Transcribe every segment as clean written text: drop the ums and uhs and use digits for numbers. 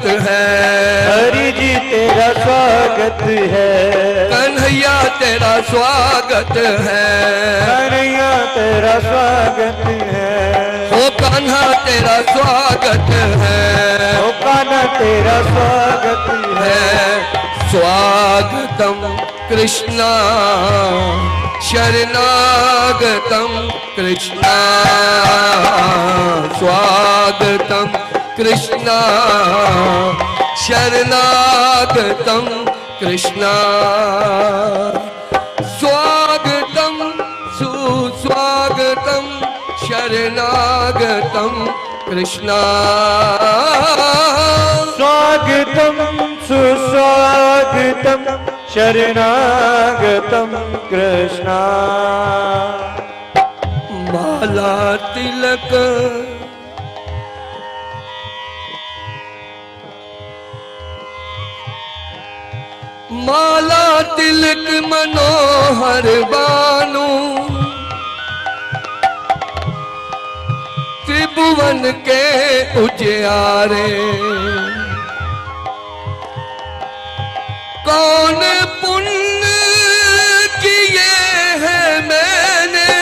स्वागत है। हरि जी तेरा स्वागत है। कन्हैया तेरा स्वागत है। कन्हैया तेरा स्वागत है। ओ कान्हा तेरा स्वागत है। ओ कान्हा तेरा स्वागत है। स्वागतम कृष्णा शरणागतम कृष्णा। स्वागतम कृष्णा शरणागतम कृष्णा। स्वागतम सुस्वागतम शरणागतम कृष्णा। स्वागतम सुस्वागतम शरणागतम कृष्णा। माला तिलक माला तिलक मनोहर बानु। त्रिभुवन के उजियारे कौन पुण्य किए हैं मैंने।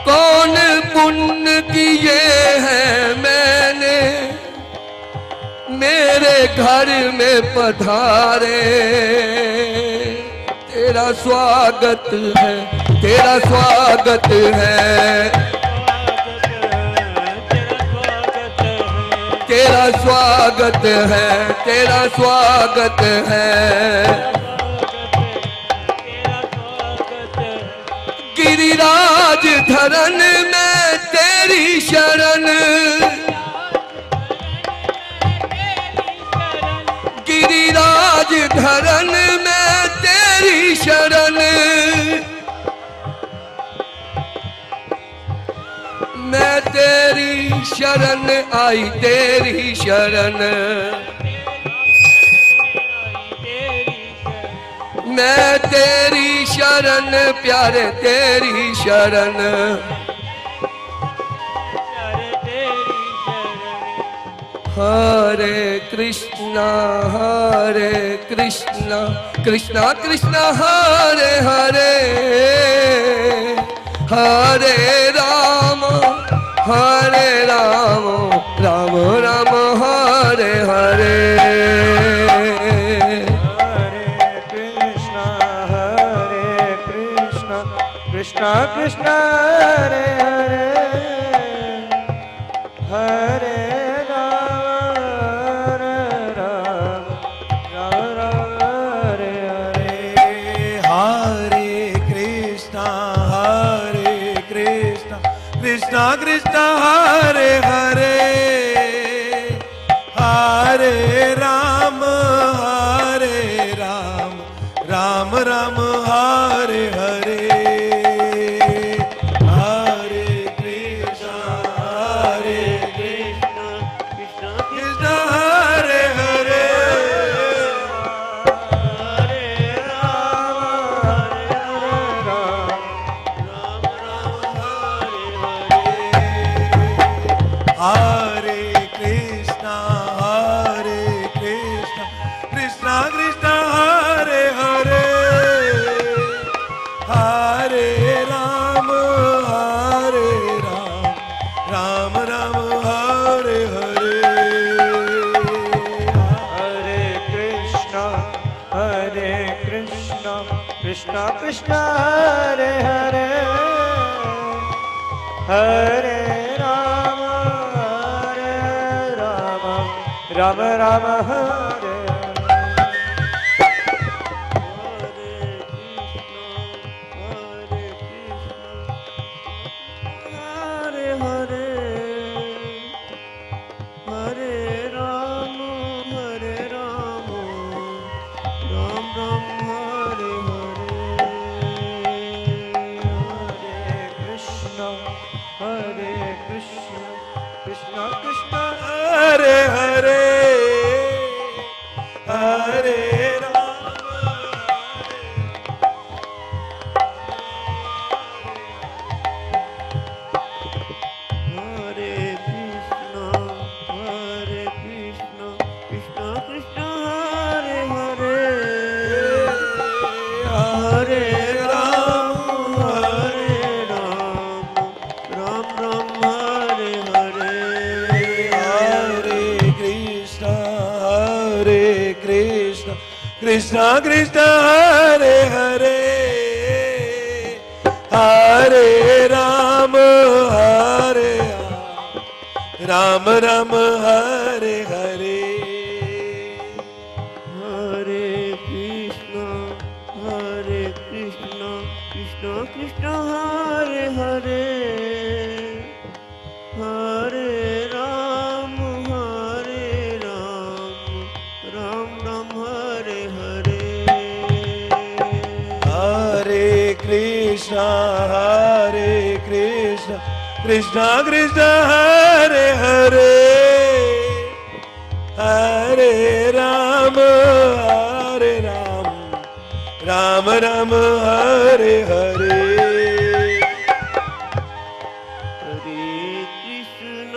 कौन पुण्य किए हैं मैंने मेरे घर में पधारे। तेरा स्वागत है, तेरा स्वागत है। तेरा स्वागत है, तेरा स्वागत है। गिरिराज धरन में तेरी शरण। गिरिराज धरन में तेरी शरण। मैं तेरी शरण आई, तेरी शरण। मैं तेरी शरण प्यारे, तेरी शरण। हरे कृष्णा कृष्णा कृष्णा हरे हरे। हरे राम राम राम हरे हरे। कृष्णा कृष्णा हरे हरे। हरे राम राम राम हरे हरे। हरे कृष्णा कृष्णा कृष्णा हरे हरे। हरे राम राम राम हरे हरे। कृष्णा कृष्णा हरे हरे। हरे राम राम राम हरे कृष्ण कृष्ण कृष्ण हरे हरे हरे राम राम राम हरे हरे हरे कृष्ण कृष्ण कृष्ण हरे हरे हरे राम राम राम हरे हरे हरे कृष्ण कृष्ण कृष्ण हरे हरे हरे राम राम राम हरे हरे हरे कृष्ण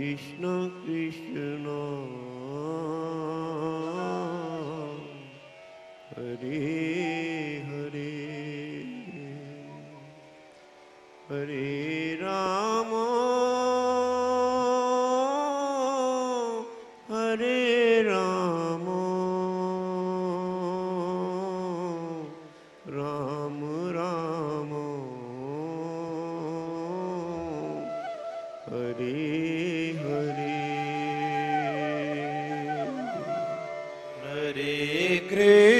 कृष्ण कृष्ण हरे हरे हरे राम राम राम हरे हरे हरे कृष्ण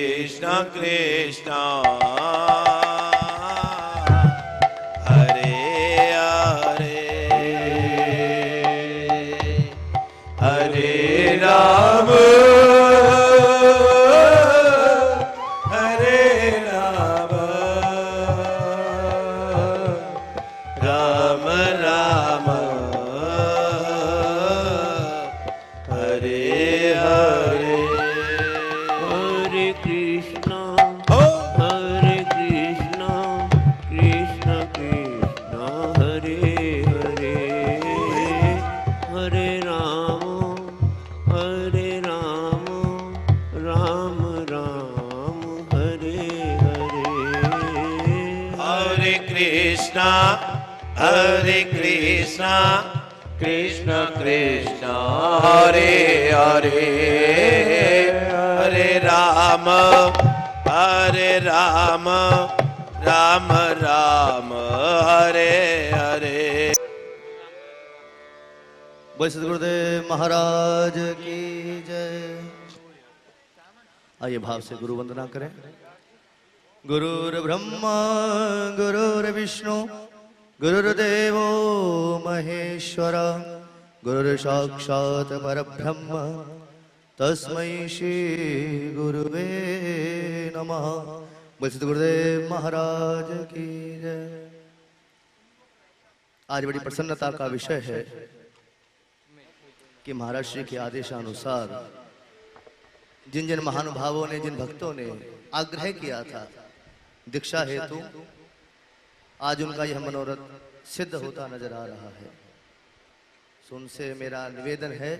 कृष्ण कृष्ण हरे हरे हरे राम हरे राम राम राम हरे हरे हरे कृष्ण हो कृष्ण कृष्ण हरे हरे हरे राम राम राम हरे हरे हरे कृष्ण कृष्ण कृष्ण हरे हरे हरे राम राम राम हरे हरे बोल सद्गुरुदेव महाराज की जय। आइए भाव से गुरु वंदना करें। गुरुर्ब्रह्मा गुरुर्विष्णु गुरुर्देवो महेश्वर गुरुर्साक्षात् परब्रह्म तस्मै श्री गुरुवे नमः। बोल सद्गुरुदेव महाराज की जय। आज बड़ी प्रसन्नता का विषय है कि महाराज श्री के आदेशानुसार जिन जिन महानुभावों ने, जिन भक्तों ने आग्रह किया था दीक्षा हेतु, आज उनका यह मनोरथ सिद्ध होता नजर आ रहा है। सो उनसे मेरा निवेदन है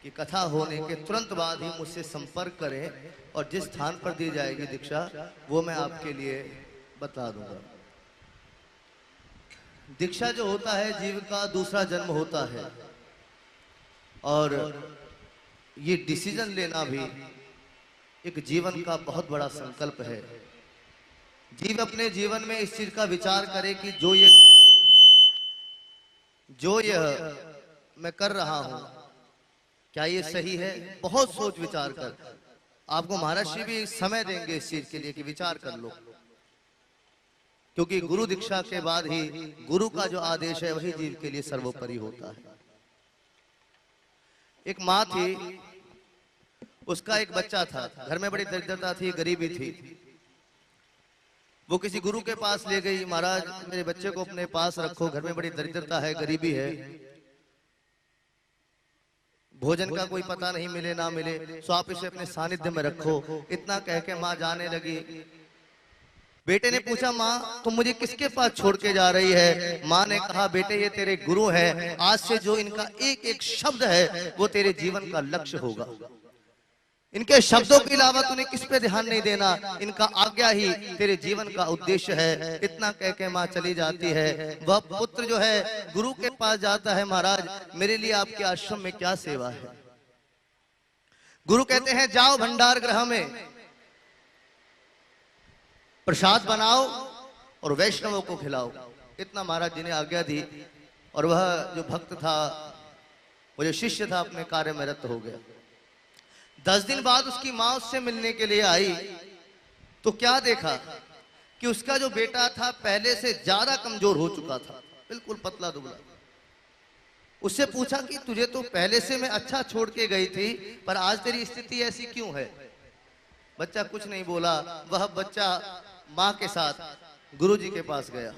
कि कथा होने के तुरंत बाद ही मुझसे संपर्क करें और जिस स्थान पर दी जाएगी दीक्षा वो मैं आपके लिए बता दूंगा। दीक्षा जो होता है जीव का दूसरा जन्म होता है और ये डिसीजन लेना भी एक जीवन का बहुत बड़ा संकल्प है। जीव अपने जीवन में इस चीज का विचार करे कि जो यह मैं कर रहा हूं क्या ये सही है। बहुत सोच विचार कर, आपको महाराज श्री भी समय देंगे इस चीज के लिए कि विचार कर लो, क्योंकि गुरु दीक्षा के बाद ही गुरु का जो आदेश है वही जीव के लिए सर्वोपरि होता है। एक माँ थी, उसका एक बच्चा था, घर में बड़ी दरिद्रता थी, गरीबी थी। वो किसी गुरु के पास ले गई, महाराज मेरे बच्चे को अपने पास रखो, घर में बड़ी दरिद्रता है, गरीबी है, भोजन का कोई पता नहीं मिले ना मिले, सो आप इसे अपने सानिध्य में रखो। इतना कह के माँ जाने लगी। बेटे ने पूछा, माँ तुम मुझे किसके पास छोड़ के जा रही है? माँ ने कहा, बेटे ये तेरे गुरु हैं, आज से जो इनका एक एक शब्द है वो तेरे जीवन का लक्ष्य होगा। इनके शब्दों के अलावा तूने किस पे ध्यान नहीं देना, इनका आज्ञा ही तेरे जीवन का उद्देश्य है। इतना कह के माँ चली जाती है। वह पुत्र जो है गुरु के पास जाता है, महाराज मेरे लिए आपके आश्रम में क्या सेवा है? गुरु कहते हैं, जाओ भंडार गृह में प्रसाद बनाओ और वैष्णवों को खिलाओ। इतना महाराज जी ने आज्ञा दी। और वह जो भक्त था, वो जो शिष्य था, अपने कार्य में रत हो गया। 10 दिन बाद उसकी माँ उससे मिलने के लिए आई तो क्या देखा कि उसका जो बेटा था पहले से ज्यादा कमजोर हो चुका था, बिल्कुल पतला दुबला। उससे पूछा कि तुझे तो पहले से मैं अच्छा छोड़ के गई थी, पर आज तेरी स्थिति ऐसी क्यों है? बच्चा कुछ नहीं बोला। वह बच्चा माँ के साथ गुरु जी के पास गया।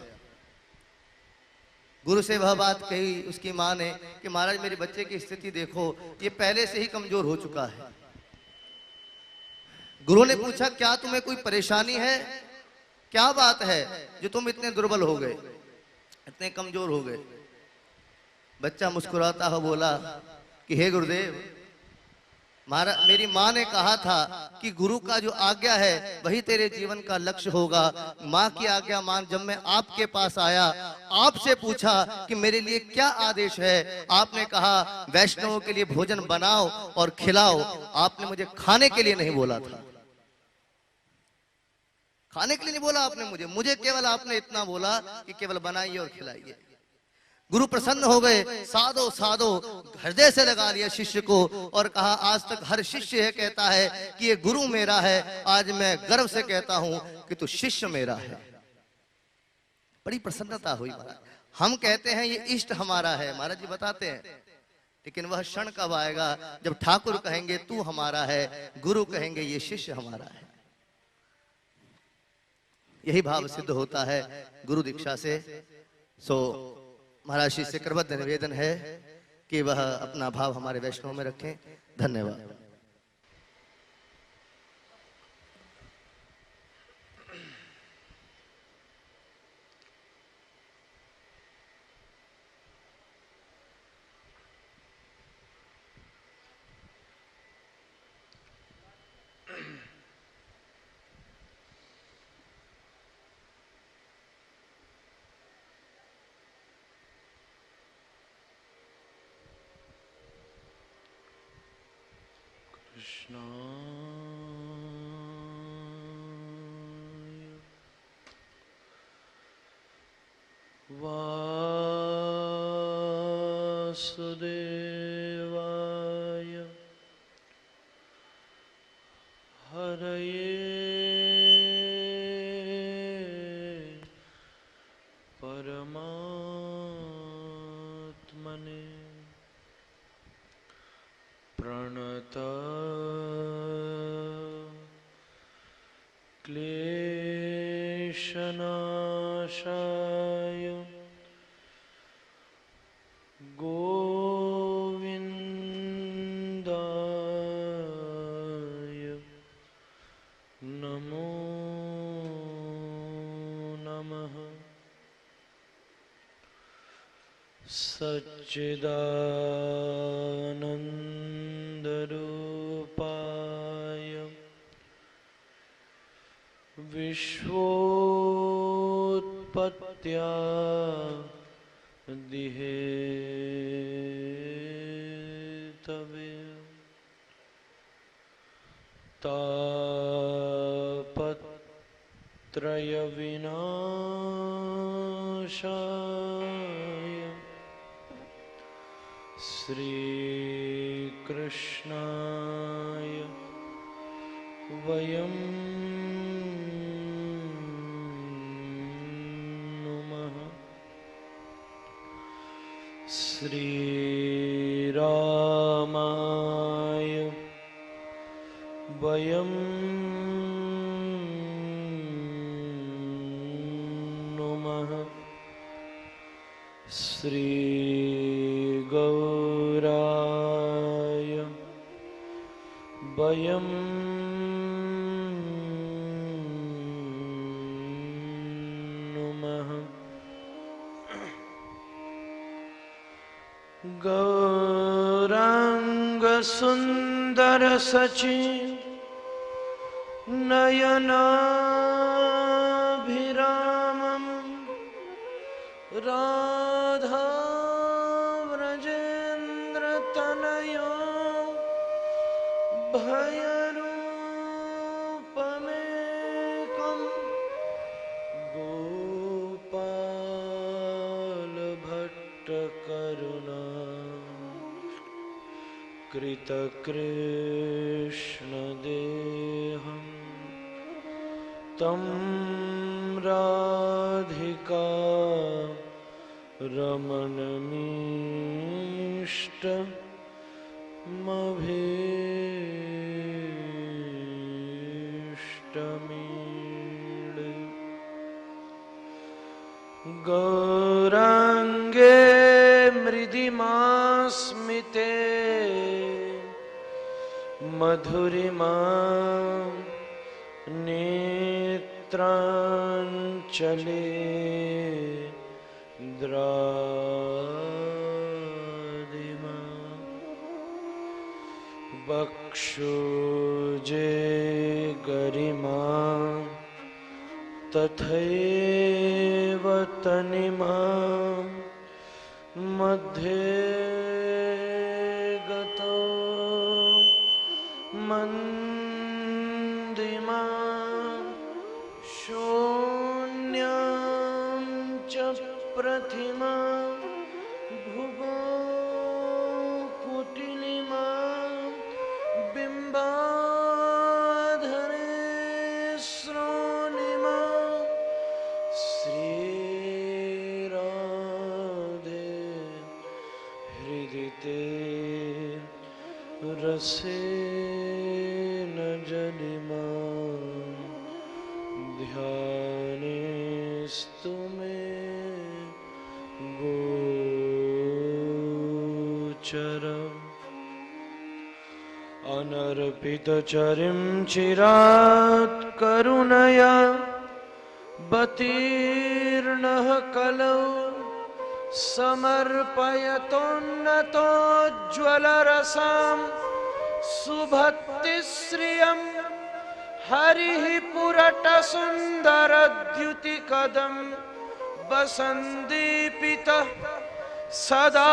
गुरु से वह बात कही उसकी माँ ने कि महाराज मेरे बच्चे की स्थिति देखो, ये पहले से ही कमजोर हो चुका है। गुरु ने पूछा, क्या तुम्हें कोई परेशानी है? क्या बात है जो तुम इतने दुर्बल हो गए, इतने कमजोर हो गए? बच्चा मुस्कुराता हुआ बोला कि हे गुरुदेव, महाराज मेरी माँ ने कहा था कि गुरु का जो आज्ञा है वही तेरे जीवन का लक्ष्य होगा। माँ की आज्ञा मान जब मैं आपके पास आया, आपसे पूछा कि मेरे लिए क्या आदेश है, आपने कहा वैष्णवों के लिए भोजन बनाओ और खिलाओ। आपने मुझे खाने के लिए नहीं बोला था, खाने के लिए नहीं बोला आपने मुझे केवल आपने इतना बोला कि केवल बनाइए और खिलाइए। गुरु प्रसन्न हो गए, साधो साधो हृदय से लगा लिया शिष्य को और कहा, आज तक हर शिष्य यह कहता है कि ये गुरु मेरा है, आज मैं गर्व से कहता हूं कि तू शिष्य मेरा है। बड़ी प्रसन्नता हुई महाराज। हम कहते हैं ये इष्ट हमारा है, महाराज जी बताते हैं, लेकिन वह क्षण कब आएगा जब ठाकुर कहेंगे तू हमारा है, गुरु कहेंगे ये शिष्य हमारा है। यही भाव सिद्ध होता है गुरु दीक्षा से। सो महाराज श्री से करबद्ध निवेदन है कि वह अपना भाव हमारे वैष्णव में रखें। धन्यवाद। वासुदेवाय हरये परमात्मने प्रणत क्लेशनाशाय गोविन्दाय नमो नमः। सच्चिदानन्दरूपाय विश्वोत्पत्त्यादिहेतवे तापत्रयविनाशाय श्रीकृष्णाय वयं नुमः। श्रीरामाय वयं नुमः। श्रीगौराय वयं गौरांग सुंदर सची नयनाभिरामं राधा व्रजेन्द्र तनयो भयरूपमेकं गोपाल भट्ट करुणा कृतकृष्ण देहं तं राधिका रमणमीष्टमीळे गौरांगे मृदिमास्मिते मधुरिमा नेत्रांचले द्रादिमा वक्षोजे गरिमा तथैव तनिमा मध्ये गतो मन्दिमा शून्यां च प्रतिमा भुवो कुटिलिमा बिम्बाधरे श्रोणिमा श्रीराधे हृदि ते रसेन जनिमा ध्यानेस्तु मे गोचरम् अनर्पितचरिं चिरात् करुणया बतीर्णः कलौ समर्पयतोन्नतोज्ज्वलरसां सुभक्तिश्रियं हरिः पुरटसुन्दरद्युतिकदं वसन्दीपितः सदा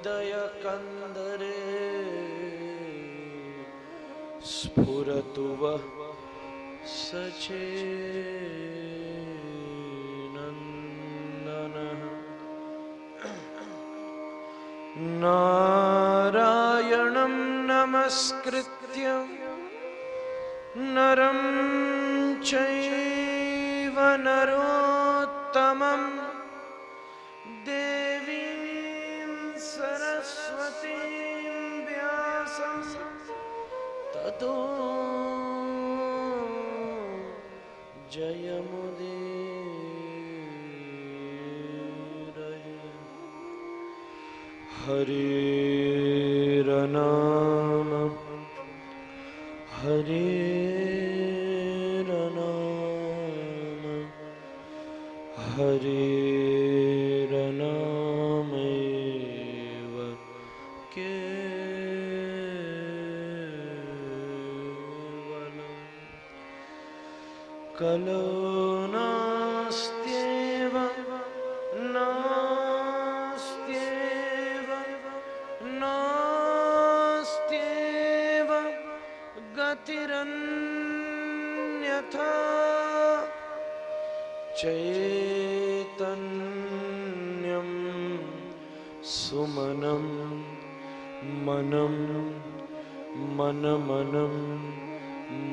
हृदयकन्दरे स्फुरतु वः सचेनन्दनः नारायणं नमस्कृत्य नरं चैव नरोत्तमं देवीं सरस्वतीं व्यासं ततो जयमुदीरये हरेरनाम हरेरनाम हरेरनामेव केवलम् कलो नास्त्येव नास्त्येव नास्त्येव गतिरन्यथा चैतन्यं सुमनं मनं मनमनं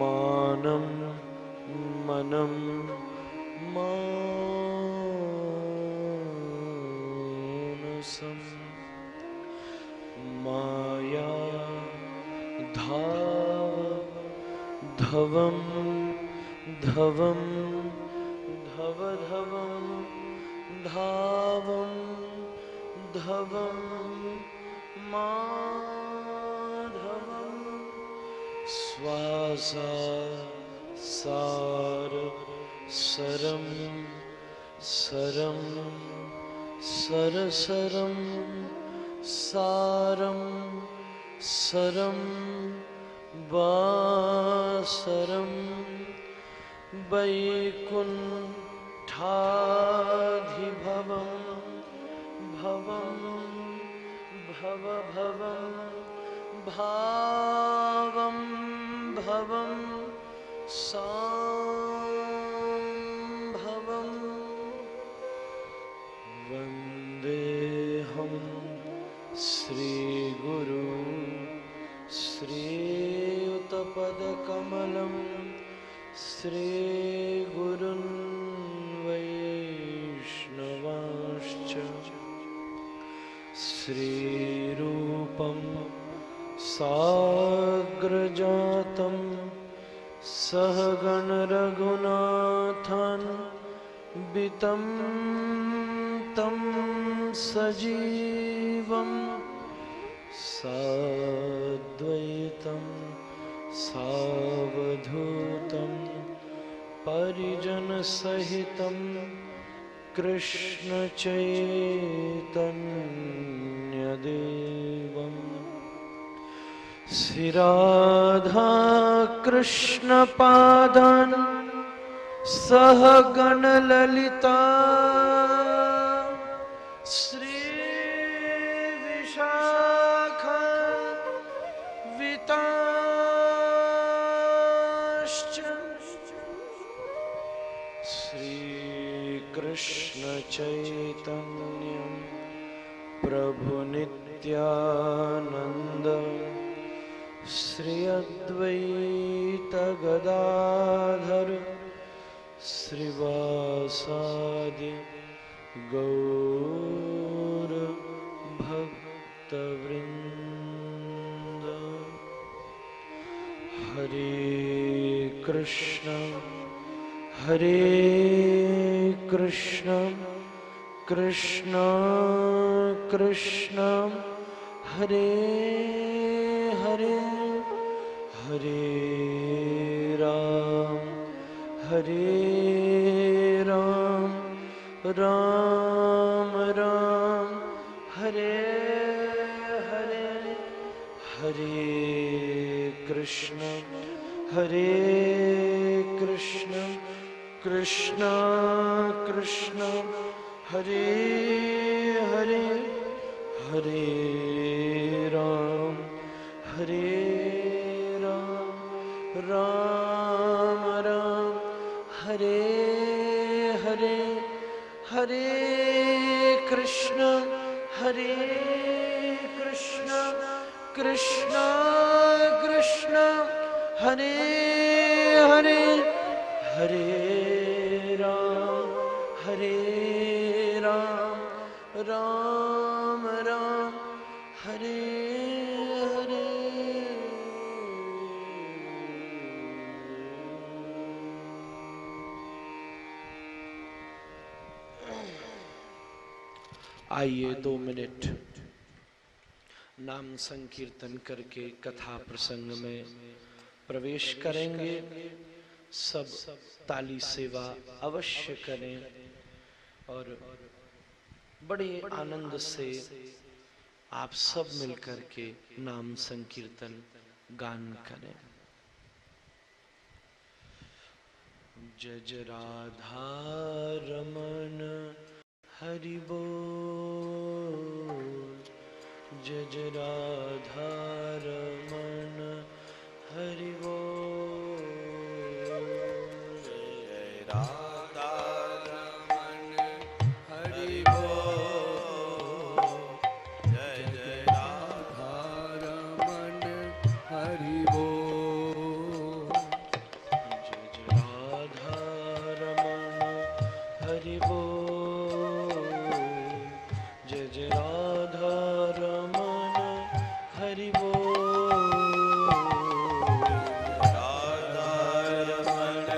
मानं मनं मानसं माया धवं धवं धवधवं धावं धवं माधवं श्वासा सार सरं सरम सरसरम सारम सरम बासरम वैकुंठाधिभवम भवम भव भवम भावम भवम सांभवम वंदेहम श्री गुरु श्रीयुतपदकमलं श्री गुरुन् वैष्णवांश्च श्रीरूपं साग्रजातं सहगण रघुनाथान्वितं तं सजीवं साद्वैतं सावधूतं परिजनसहितं कृष्णचैतन्यदेवं श्रीराधा कृष्णपादान् सहगणललिता श्रीकृष्ण चैतन्य प्रभु नित्यानंद श्री अद्वैत गदाधर श्रीवासादि गौर भक्तवृंद। हरे कृष्ण कृष्ण कृष्ण हरे हरे हरे राम राम राम हरे हरे हरे कृष्ण कृष्ण कृष्ण हरे हरे हरे राम राम राम हरे हरे हरे कृष्ण कृष्ण कृष्ण हरे हरे हरे राम राम राम हरे हरे। आइए 2 मिनट नाम संकीर्तन करके कथा प्रसंग में प्रवेश करेंगे। सब ताली सेवा अवश्य करें और बड़े आनंद से आप सब मिलकर के नाम संकीर्तन गान करें। जय जय राधा रमन हरि बोल, जय जय राधा रमन हरि बोल, जय राधा रमन हरि बोल, जय जय राधा रमन हरि बोल, जय जय राधा रमन हरि बोल, जय जय राधा रमन हरि बोल, राधा रमन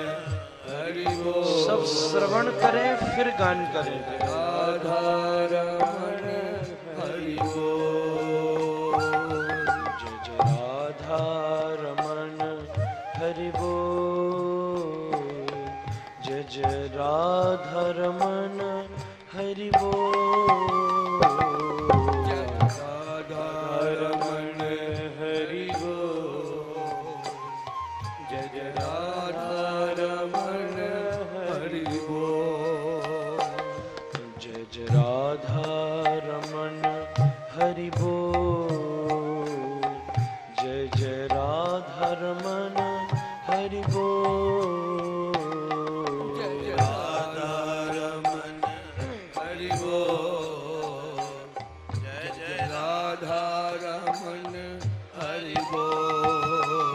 हरि बोल। सब श्रवण करें फिर गान करें। राधा रमन हरि बोल, जय जय राधा रमन हरि बोल, जय जय राधा रमन हरि बोल। राधा रमण हरि बोल, जय जय राधा रमण हरि बोल, जय जय राधा रमण हरि बोल, जय जय राधा रमण हरि बोल, जय जय राधा रमण हरि बोल, जय जय राधा रमण हरि बोल।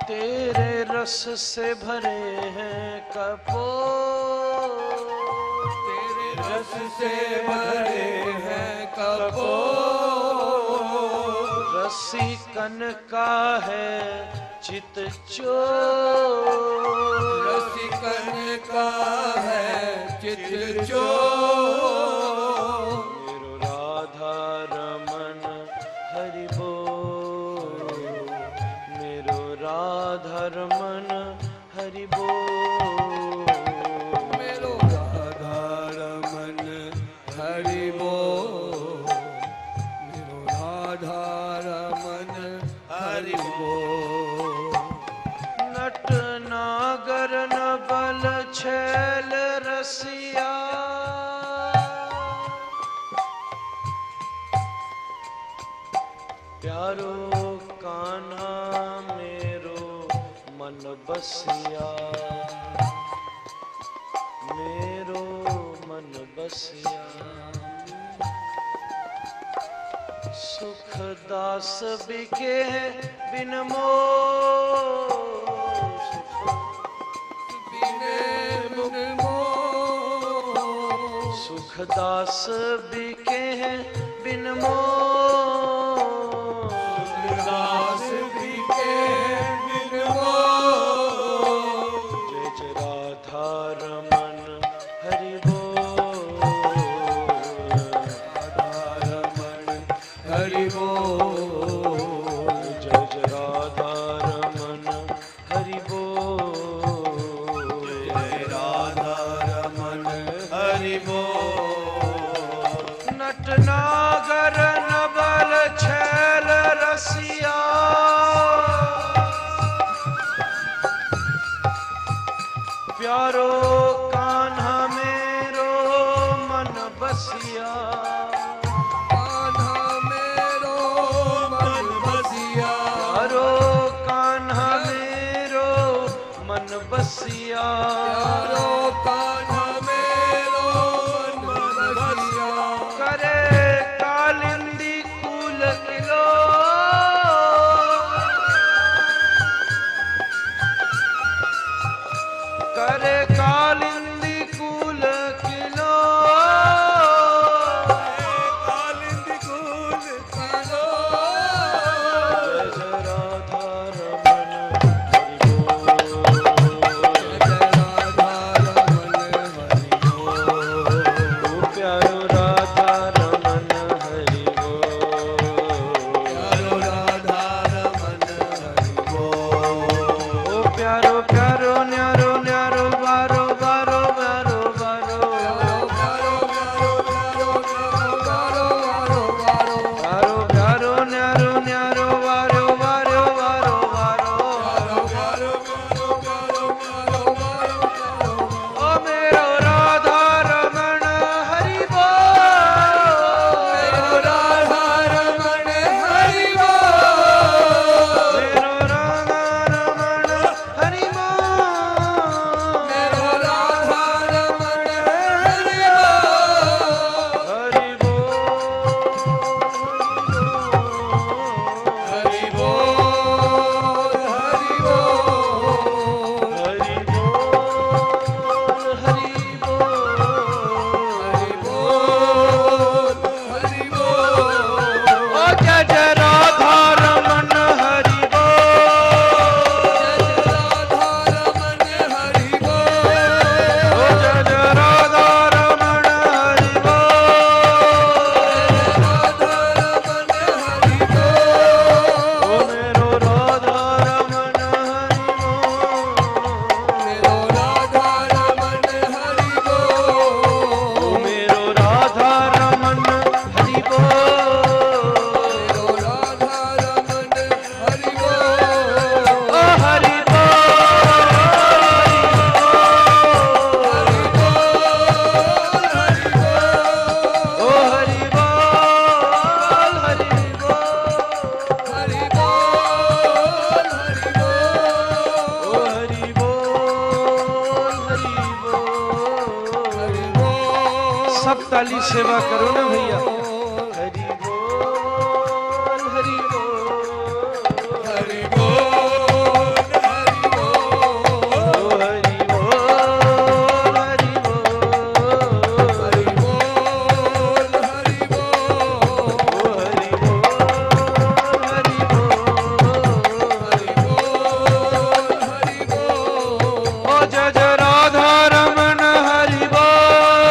तेरे रस से भरे हैं कपोल, तेरे रस से भरे हैं कपोल, रसिकन का है चित चोर, रसिकन का है चित चोर, मेरो राधा रमन हरि बोल, मेरो राधा रमन हरि बोल, मेरो राधा रमन हरि बोल, मेरो राधा रमन हरि बोल। नट नागर नबल छैल रसिया, प्यारो कान्हा मेरो मन बसिया, मेरो मन बसिया, सुख दास बिके बिन मोह, बिने मुन मोह, सुख दास बिके बिन मोह, दास बिके बिन मोह, जय जय राधा रमन हरि बोल, राधा रमन हरि बोल, जय जय राधा रमन हरि बोल, जय राधा रमन हरि बोल। नट नागर नबल छैल रसिया, प्यारो कान्हा मेरो मन बसिया, कान्हा मेरो मन बसिया, प्यारो कान्हा मेरो मन बसिया, प्यारो कान्हा मेरो मन बसिया, करे कालिंदी कुल किलो, करे कालिंदी कुल किलो, सब ताली सेवा करो ना भैया। हरि बोल हरि बोल हरि बोल हरि बोल हरि बोल हरि बोल हरि बोल हरि बोल हरि बोल हरि बोल हरि बोल ओ जय जय राधा रमन हरि बोल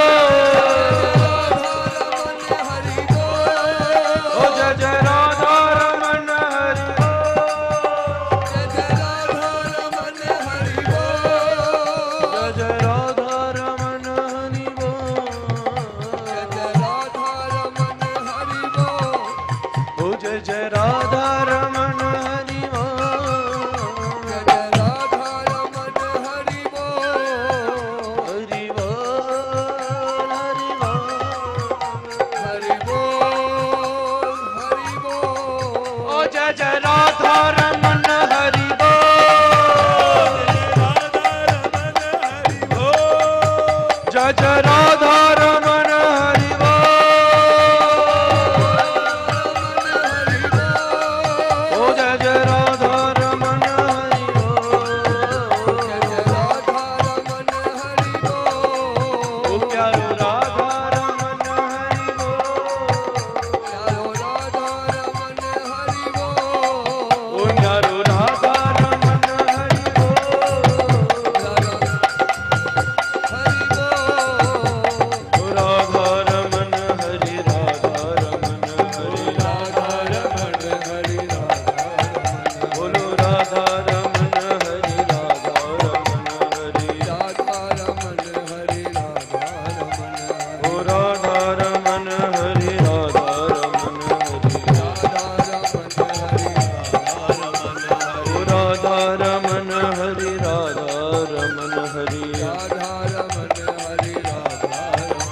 हरि बोल ओ जय जय राधा रमन हरि जय जय राधा रमन हरि बोल जय जय राधा रमन हरि जय जय राधा रमन हरि बोल हरि बोल हरि बोल हरि बोल हरि बोल ओ जय जय राधा रमन हरि बोल जय जय राधा रमन हरि बोल ओ जय जय राधा रमन हरि बोल जय जय राधा रमन हरि बोल ओ प्यारो राधा रमन हरि बोल प्यारो राधा रमन हरि बोल ओ प्यारो राधा रमन हरि बोल हरि बोल ओ राधा रमन हरि राधा रमन हरि राधा रमन हरि राधा बोलो राधा रमन हरि राधा रमन हरि राधा रमन हरि राधा रमन ओ राधा रमन हरि राधा रमन हरि राधा रमन हरि राधा रमन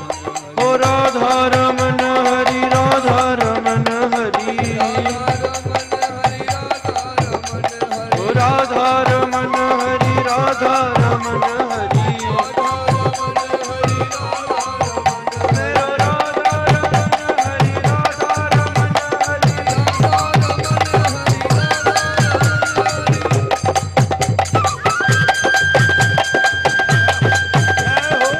ओ राधा रमन हरि राधा रमन हरि राधा रमन हरि राधा रमन ओ राधा रमन हरि राधा रमन हरि ओ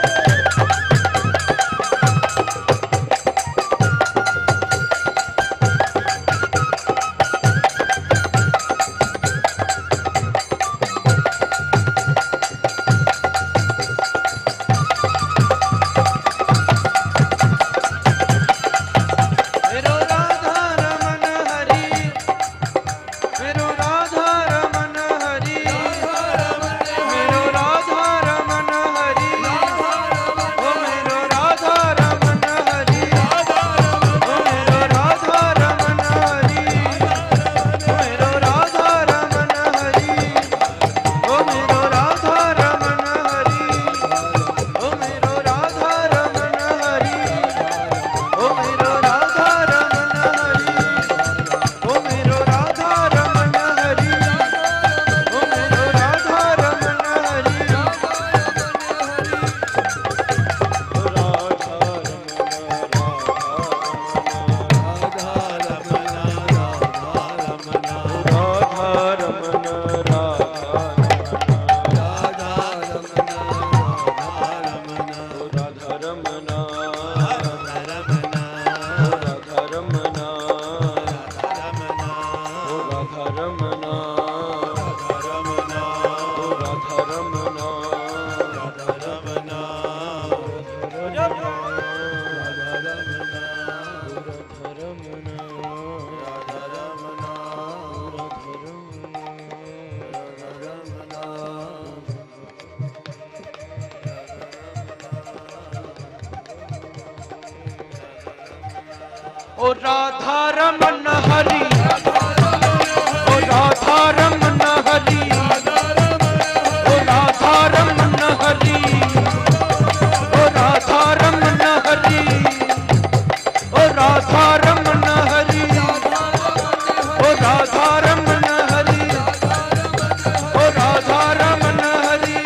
राधा रमन हरि राधा रमन हरि मेरो राधा रमन हरि राधा रमन हरि मेरो राधा रमन हरि मेरो राधा रमन हरि मेरो राधा रमन हरि ओ मेरो राधा रमन हरि ओ मेरो राधा रमन हरि मेरो राधा रमन हरि ओ मेरो राधा रमन हरि ओ मेरो राधा रमन हरि ओ मेरो राधा रमन हरि ओ मेरो राधा रमन हरि ओ मेरो राधा रमन हरि ओ राधा रमन हरि ओ राधा रमन हरि ओ राधा रमन हरि ओ राधा रमन हरि ओ राधा रमन हरि ओ राधा रमन हरि ओ राधा रमन हरि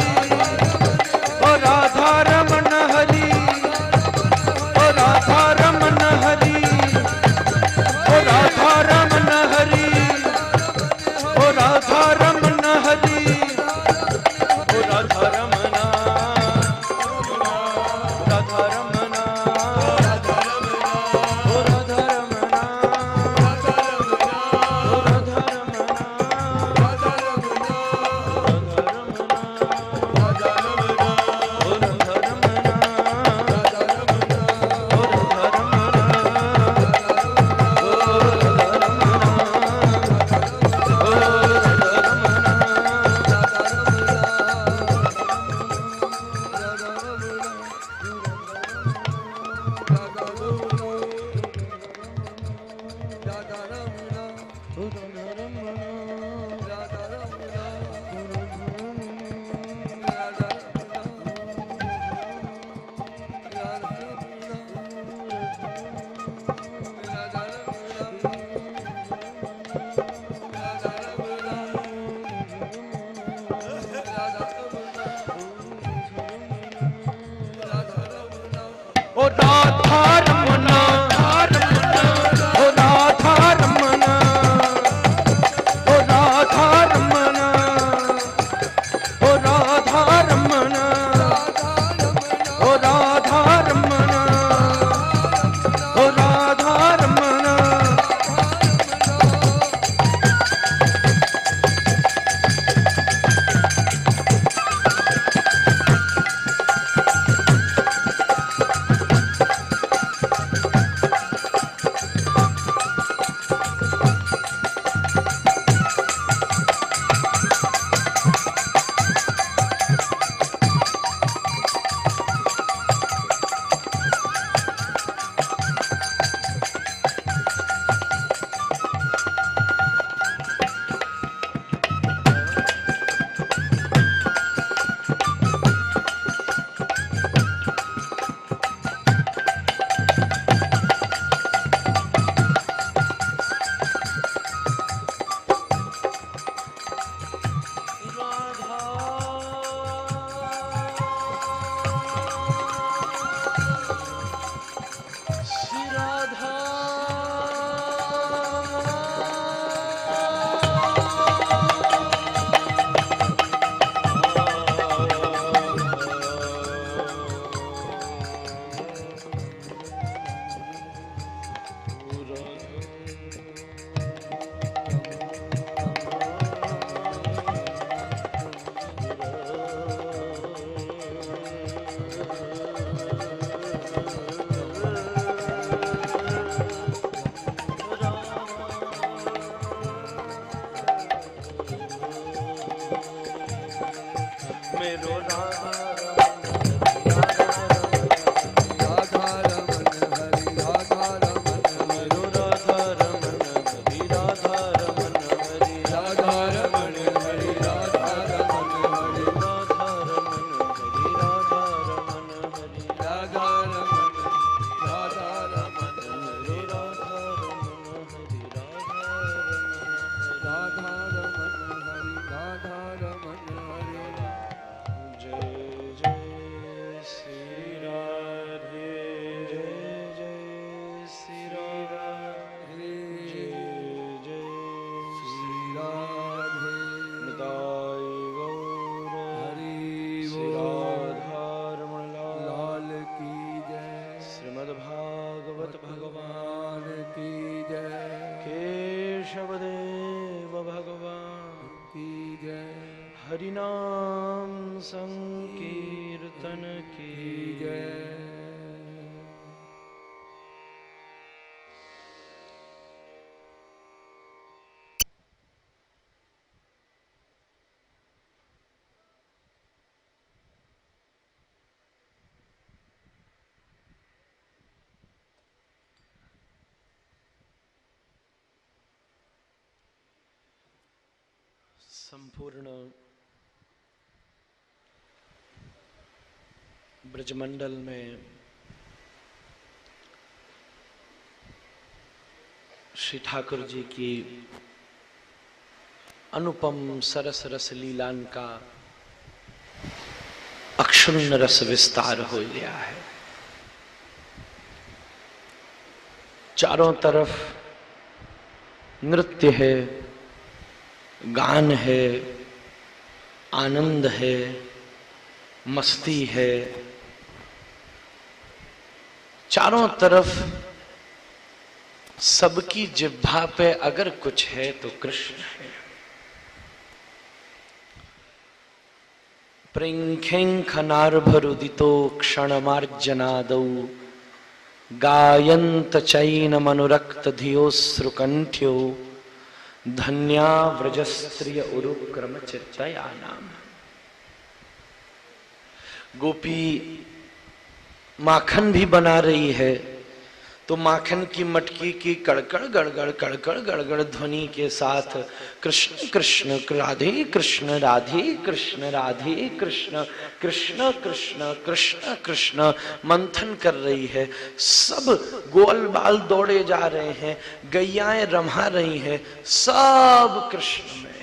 ओ राधा रमन हरि हरिनाम संकीर्तन की जय। संपूर्ण ब्रजमंडल में श्री ठाकुर जी की अनुपम सरस रस लीलान का अक्षुण्ण रस विस्तार हो गया है। चारों तरफ नृत्य है, गान है, आनंद है, मस्ती है, चारों तरफ सबकी जिह्वा पे अगर कुछ है तो कृष्ण है। प्रिंखेंखनार्भरुदितो क्षणमार्जनादौ गायन्त चैनमनुरक्त धियोश्रुकंठ्यो धन्या व्रजस्त्रिय उरुक्रम चित्तयानाम। गोपी माखन भी बना रही है तो माखन की मटकी की कड़कड़ गड़गड़ कड़कड़ गड़गड़ ध्वनि के साथ कृष्ण कृष्ण राधे कृष्ण राधे कृष्ण राधे कृष्ण कृष्ण कृष्ण कृष्ण कृष्ण मंथन कर रही है। सब गोल बाल दौड़े जा रहे हैं, गैयाएं रमा रही हैं, सब कृष्ण में है।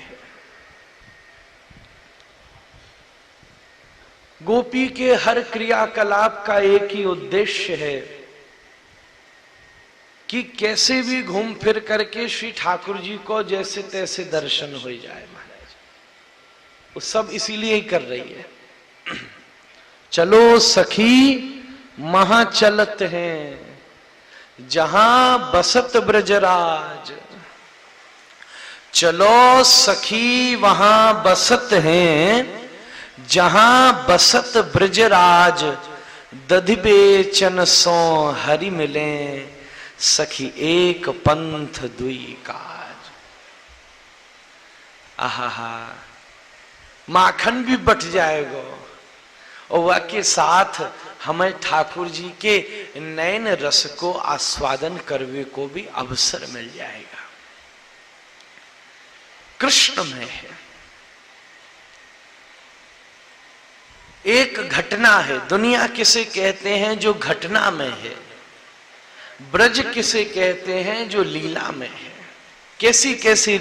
गोपी के हर क्रियाकलाप का एक ही उद्देश्य है कि कैसे भी घूम फिर करके श्री ठाकुर जी को जैसे तैसे दर्शन हो जाए। महाराज वो सब इसीलिए ही कर रही है। चलो सखी महा चलत हैं जहां बसत ब्रजराज, चलो सखी वहां बसत हैं जहां बसत ब्रजराज, दधि बेचन सो हरि मिले सखी एक पंथ दुई काज। आहा माखन भी बट जाएगा और वह के साथ हमें ठाकुर जी के नयन रस को आस्वादन करने को भी अवसर मिल जाएगा। कृष्ण में है। एक घटना है, दुनिया किसे कहते हैं जो घटना में है, ब्रज किसे कहते हैं जो लीला में है। कैसी कैसी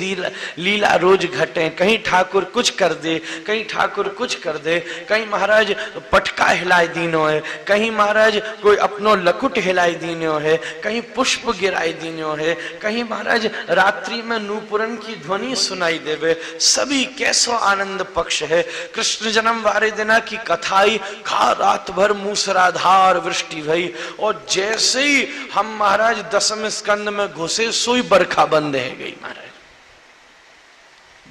लीला रोज घटे, कहीं ठाकुर कुछ कर दे, कहीं ठाकुर कुछ कर दे, कहीं महाराज पटका हिलाई दीनो है, कहीं महाराज कोई अपनो लकुट हिलाई दीनो है, कहीं पुष्प गिराई दीनो है, कहीं महाराज रात्रि में नूपुरन की ध्वनि सुनाई देवे। सभी कैसो आनंद पक्ष है। कृष्ण जन्म वारे दिना की कथाई खा रात भर मूसराधार वृष्टि भई, और जैसे ही हम महाराज दसम स्कंद में घुसे सोई बरखा बंद है गई। महाराज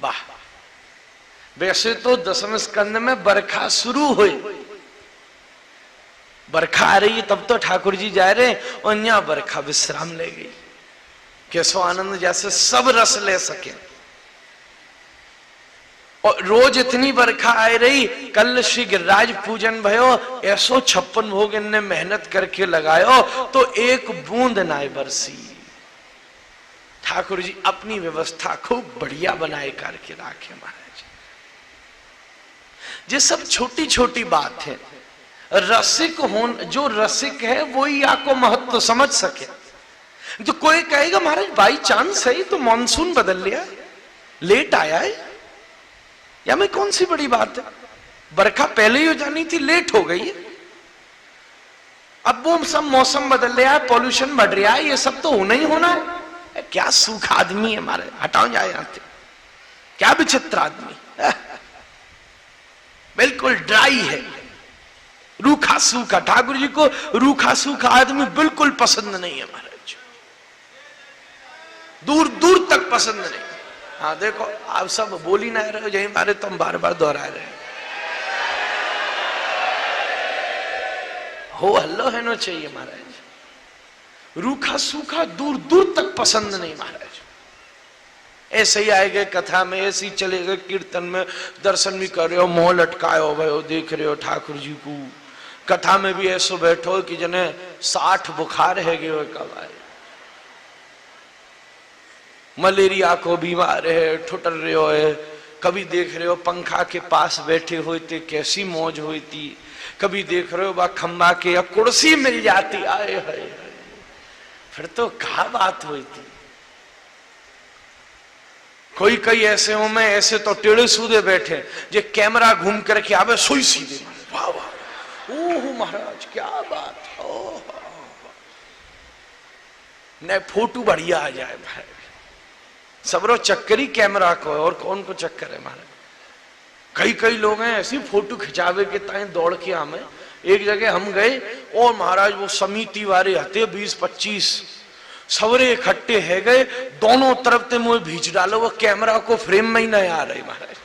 वाह, वैसे तो दसम स्कंद में बरखा शुरू हुई, बरखा आ रही तब तो ठाकुर जी जा रहे और यहां बरखा विश्राम ले गई। कैसो आनंद, जैसे सब रस ले सके। और रोज इतनी बरखा आ रही। कल श्री गिरिराज पूजन भयो, ऐसो 56 भोग इनने मेहनत करके लगायो तो एक बूंद ना बरसी। ठाकुर जी अपनी व्यवस्था खूब बढ़िया बनाए करके राखे। महाराज ये सब छोटी छोटी बात है। रसिक होन, जो रसिक है वही आपको महत्व समझ सके। जो कोई कहेगा महाराज बाई चांस है तो मॉनसून बदल लिया, लेट आया है, या में कौन सी बड़ी बात है। बरखा पहले ही हो जानी थी, लेट हो गई है। अब वो सब मौसम बदल रहा है, पॉल्यूशन बढ़ रहा है, ये सब तो होना ही होना है। क्या सूखा आदमी है हमारे, हटाओ जाए यहां से। क्या विचित्र आदमी, बिल्कुल ड्राई है, रूखा सूखा। ठाकुर जी को रूखा सूखा आदमी बिल्कुल पसंद नहीं है महाराज, दूर दूर तक पसंद नहीं। हाँ देखो आप सब बोल ही ना रहे हो, यही मारे तो हम बार बार दोहरा रहे हैं। हो हल्लो है ना चाहिए महाराज। रूखा सूखा दूर दूर तक पसंद नहीं महाराज। ऐसे ही आए गए कथा में, ऐसे ही चले गए कीर्तन में, दर्शन भी कर रहे हो, मोह लटकाए हो भाई, देख रहे हो ठाकुर जी को। कथा में भी ऐसो बैठो कि जने 60 बुखार है गए कब आए, मलेरिया को बीमार है, ठुटर रहे हो है। कभी देख रहे हो पंखा के पास बैठे हुए थे, कैसी मौज हुई थी। कभी देख रहे हो बा खंबा के या कुर्सी मिल जाती, आए है फिर तो क्या बात हुई थी। कोई कई ऐसे हो में ऐसे तो टेढ़े सूदे बैठे, जो कैमरा घूम करके आवे सोई सीधे। वाह वाह, ओह महाराज क्या बात, ओह न फोटो बढ़िया आ जाए भाई। सबरो चक्करी कैमरा को, और कौन को चक्कर है महाराज। कई कई लोग हैं ऐसी फोटो खिंचावे के ताए दौड़ के आमे, एक जगह हम गए और महाराज वो समिति वाले हते 20-25 सवरे इकट्ठे है गए, दोनों तरफ से मुझे भींच डालो, वो कैमरा को फ्रेम में ही नहीं आ रही महाराज।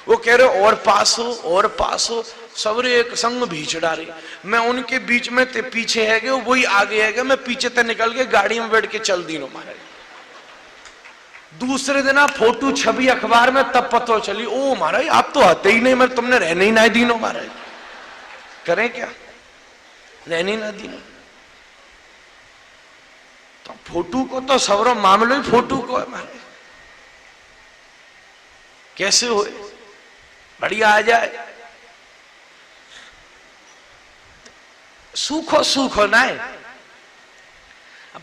वो कह रहे और पास हो और पास हो, सवरे एक संग भींच डाले। मैं उनके बीच में ते पीछे है गए, वही आगे है गए, मैं पीछे ते निकल के गाड़ी में बैठ के चल दी नो महाराज। दूसरे दिन फोटो छवि अखबार में, तब पता चली ओ महाराज आप तो आते ही नहीं, मैं तुमने रहने ही ना दी नो महाराज। करें क्या, रहने ना दी। तो फोटो को तो सवरो मामलो ही फोटो को है महाराज। कैसे हो बढ़िया आ जाए, सूखो सूखो ना है।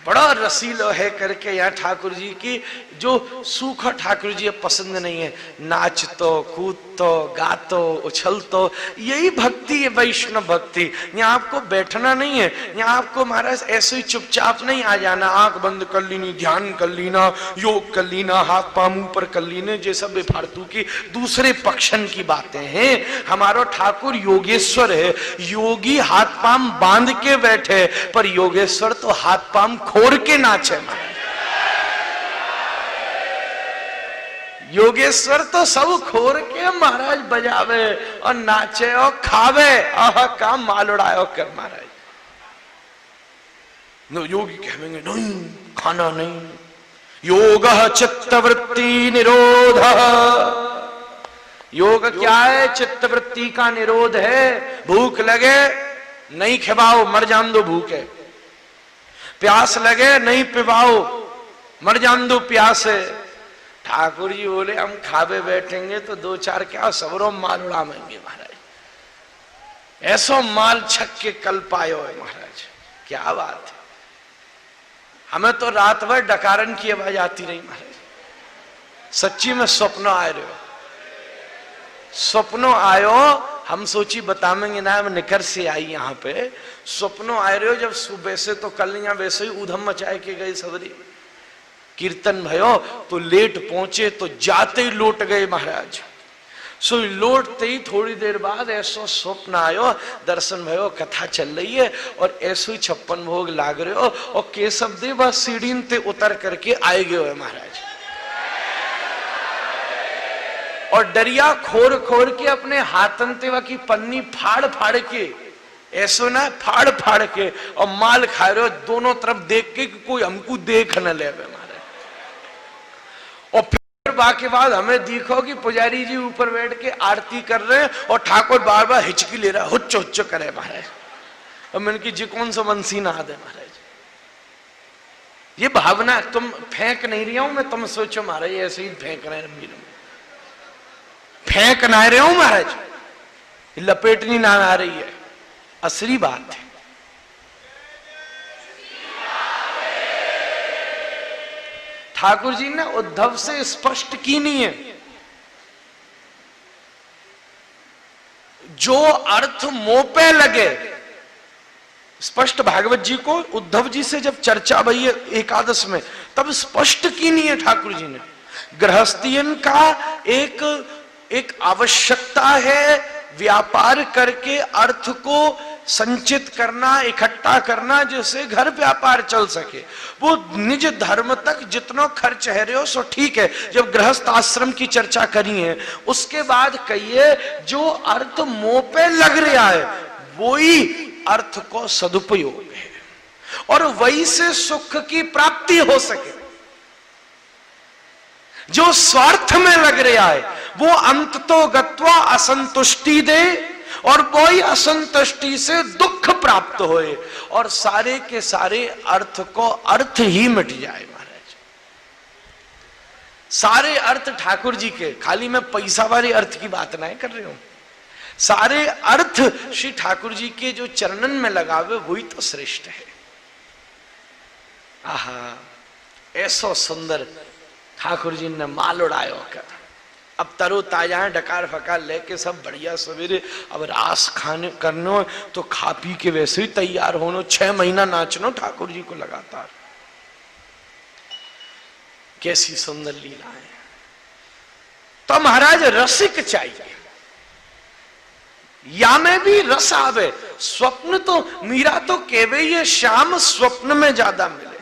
बड़ा रसीलो है करके यहाँ ठाकुर जी की जो सूखा ठाकुर जी पसंद नहीं है। नाच तो कूद तो गा तो उछल तो, यही भक्ति है वैष्णव भक्ति। यहाँ आपको बैठना नहीं है, यहाँ आपको महाराज ऐसे ही चुपचाप नहीं आ जाना, आंख बंद कर लीनी, ध्यान कर लीना, योग कर लीना, हाथ पांव ऊपर कर लीने, जैसा बेफालतू की दूसरे पक्षन की बातें हैं। हमारो ठाकुर योगेश्वर है, योगी हाथ पांव बांध के बैठे, पर योगेश्वर तो हाथ पांव खोर के नाचे। योगेश्वर तो सब खोर के महाराज बजावे और नाचे और खावे, आह का माल उड़ायो कर महाराज। नो योगी कहेंगे नहीं खाना नहीं, योग चित्तवृत्ति निरोध। योग क्या है, चित्तवृत्ति का निरोध है। भूख लगे नहीं खिलाओ, मर जान दो भूखे। प्यास लगे नहीं पिवाओ, मर जान दो प्यासे। ठाकुर जी बोले हम खावे बैठेंगे तो 2-4 क्या सबरो माल उड़ाएंगे महाराज। ऐसो माल छक के कल पायो है महाराज, क्या बात है। हमें तो रात भर डकारन की आवाज आती रही महाराज। सच्ची में स्वप्न आए रहे हो, स्वप्नो आयो। हम सोची बताएंगे ना, हम निकर से आई यहाँ पे। स्वप्नो आए रहे हो जब सुबह से तो कल यहाँ वैसे ही उधम मचाए के गए सबरी। कीर्तन भयो तो लेट पहुंचे तो जाते ही लौट गए महाराज। सो लौटते ही थोड़ी देर बाद ऐसा स्वप्न आयो, दर्शन भयो, कथा चल रही है और ऐसे ही 56 भोग लाग रहे हो और केशव देव सीढ़ी ते उतर करके आए गए है महाराज। और डरिया खोर खोर के अपने हाथन तेवा की पन्नी फाड़ फाड़ के, ऐसो ना फाड़ फाड़ के और माल खा रहे हो, दोनों तरफ देख के कि कोई हमको देख न ले महाराज। और फिर बाकी बाद हमें देखो कि पुजारी जी ऊपर बैठ के आरती कर रहे हैं और ठाकुर बार बार हिचकी ले रहा है, हुच्च हुच्च करे महाराज। और मैंने की जी कौन सा मनसी ना दे महाराज। ये भावना तुम फेंक नहीं रही हूं मैं, तुम सोचो महाराज ऐसे ही फेंक रहे हैं, फेंक ना रहे हो महाराज, लपेटनी ना आ रही है, असली बात है। ठाकुर जी ने उद्धव से स्पष्ट की नहीं है। जो अर्थ मुंह पे लगे, स्पष्ट भागवत जी को उद्धव जी से जब चर्चा भई है एकादश में, तब स्पष्ट की नहीं है ठाकुर जी ने। गृहस्थियन का एक आवश्यकता है व्यापार करके अर्थ को संचित करना, इकट्ठा करना, जिससे घर व्यापार चल सके। वो निज धर्म तक जितना खर्च है रहे हो सो ठीक है। जब गृहस्थ आश्रम की चर्चा करी है उसके बाद कहिए जो अर्थ मुंह पे लग रहा है वही अर्थ को सदुपयोग है और वही से सुख की प्राप्ति हो सके। जो स्वार्थ में लग रहा है वो अंत तो गत्वा असंतुष्टि दे और वही असंतुष्टि से दुख प्राप्त होए और सारे के सारे अर्थ को अर्थ ही मिट जाए महाराज। सारे अर्थ ठाकुर जी के, खाली मैं पैसा वाले अर्थ की बात नहीं कर रही हूं, सारे अर्थ श्री ठाकुर जी के जो चरणन में लगावे वही तो श्रेष्ठ है। आहा, ऐसा सुंदर ठाकुर जी ने माल उड़ायो कर। अब तरो ताजा डकार फकार लेके सब बढ़िया सवेरे अब रास खाने करनो तो खा पी के वैसे ही तैयार होनो, 6 महीना नाचनो ठाकुर जी को लगातार। कैसी सुंदर लीला है। तो महाराज रसिक चाहिए, या में भी रस आवे। स्वप्न तो मीरा तो कहवे ये शाम स्वप्न में ज्यादा मिले,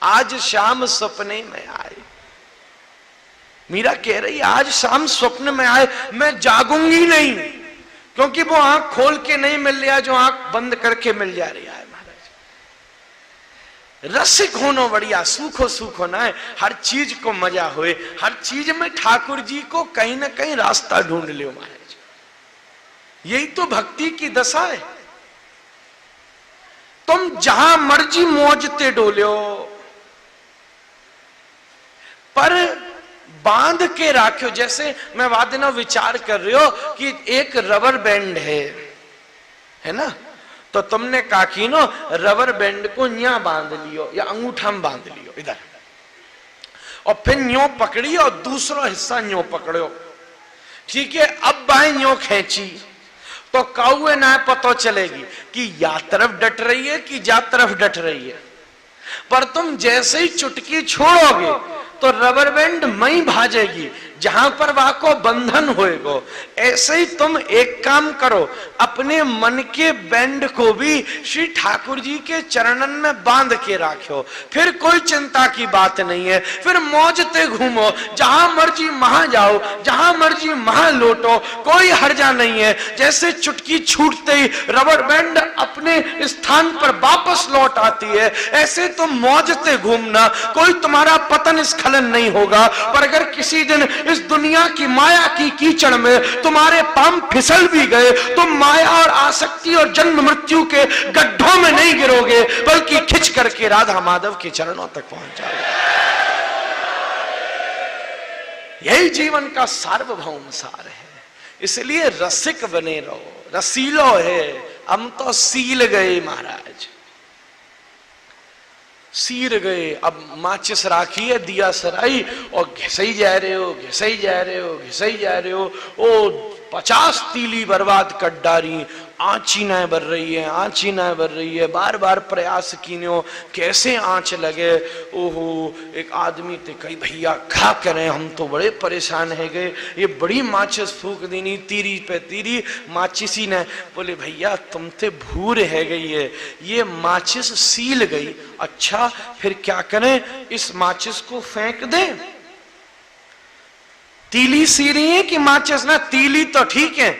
आज शाम सपने में आए। मीरा कह रही आज शाम स्वप्न में आए, मैं जागूंगी नहीं, क्योंकि वो आंख खोल के नहीं मिल रहा जो आंख बंद करके मिल जा रही है। महाराज रसिक होना बढ़िया, सूखो सूख होना है, हर चीज को मजा होए, हर चीज में ठाकुर जी को कहीं ना कहीं रास्ता ढूंढ लियो महाराज। यही तो भक्ति की दशा है। तुम जहां मर्जी मौजते डोलो, पर बांध के राखो। जैसे मैं वादिना विचार कर रहे हो कि एक रबर बैंड है ना, तो तुमने कहा कि नो रबर बैंड को न्या बांध लियो या अंगूठा में बांध लियो इधर, और फिर न्यो पकड़ी और दूसरा हिस्सा न्यो पकड़ो, ठीक है। अब बाएं न्यो खींची तो कौए ना पता चलेगी कि या तरफ डट रही है कि जा तरफ डट रही है। पर तुम जैसे ही चुटकी छोड़ोगे तो रबर बैंड मई भाजेगी जहां पर वहां को बंधन होएगा। ऐसे ही तुम एक काम करो, अपने मन के बैंड को भी श्री ठाकुर जी के चरणन में बांध के रखो, फिर कोई चिंता की बात नहीं है। फिर मौजते घूमो, जहां मर्जी वहां जाओ, जहां मर्जी वहां लौटो, कोई हर्जा नहीं है। जैसे चुटकी छूटते ही रबर बैंड अपने स्थान पर वापस लौट आती है, ऐसे तुम मौजते घूमना, कोई तुम्हारा पतन स्खलन नहीं होगा। पर अगर किसी दिन इस दुनिया की माया की कीचड़ में तुम्हारे पांव फिसल भी गए, तुम माया और आसक्ति और जन्म मृत्यु के गड्ढों में नहीं गिरोगे, बल्कि खिंच करके राधा माधव के चरणों तक पहुंच जाओगे। यही जीवन का सार्वभौम सार है। इसलिए रसिक बने रहो, रसीलो है। हम तो सील गए महाराज, सीर गए। अब माचिस राखी है, दिया सराई, और घिसई जा रहे हो, घिसई जा रहे हो, घिसई जा रहे हो। ओ 50 तीली बर्बाद कर डारी, आँची न बर रही है, आँची न बर रही है। बार बार प्रयास कीनो, कैसे आँच लगे। ओहो, एक आदमी थे, कही भैया क्या करें, हम तो बड़े परेशान है गए, ये बड़ी माचिस फूक देनी, तीरी पे तीरी माचिसी ने। बोले भैया तुम ते भूर है गई है, ये माचिस सील गई। अच्छा फिर क्या करें, इस माचिस को फेंक दें? तीली सी रही है कि माचिस? ना, तीली तो ठीक है,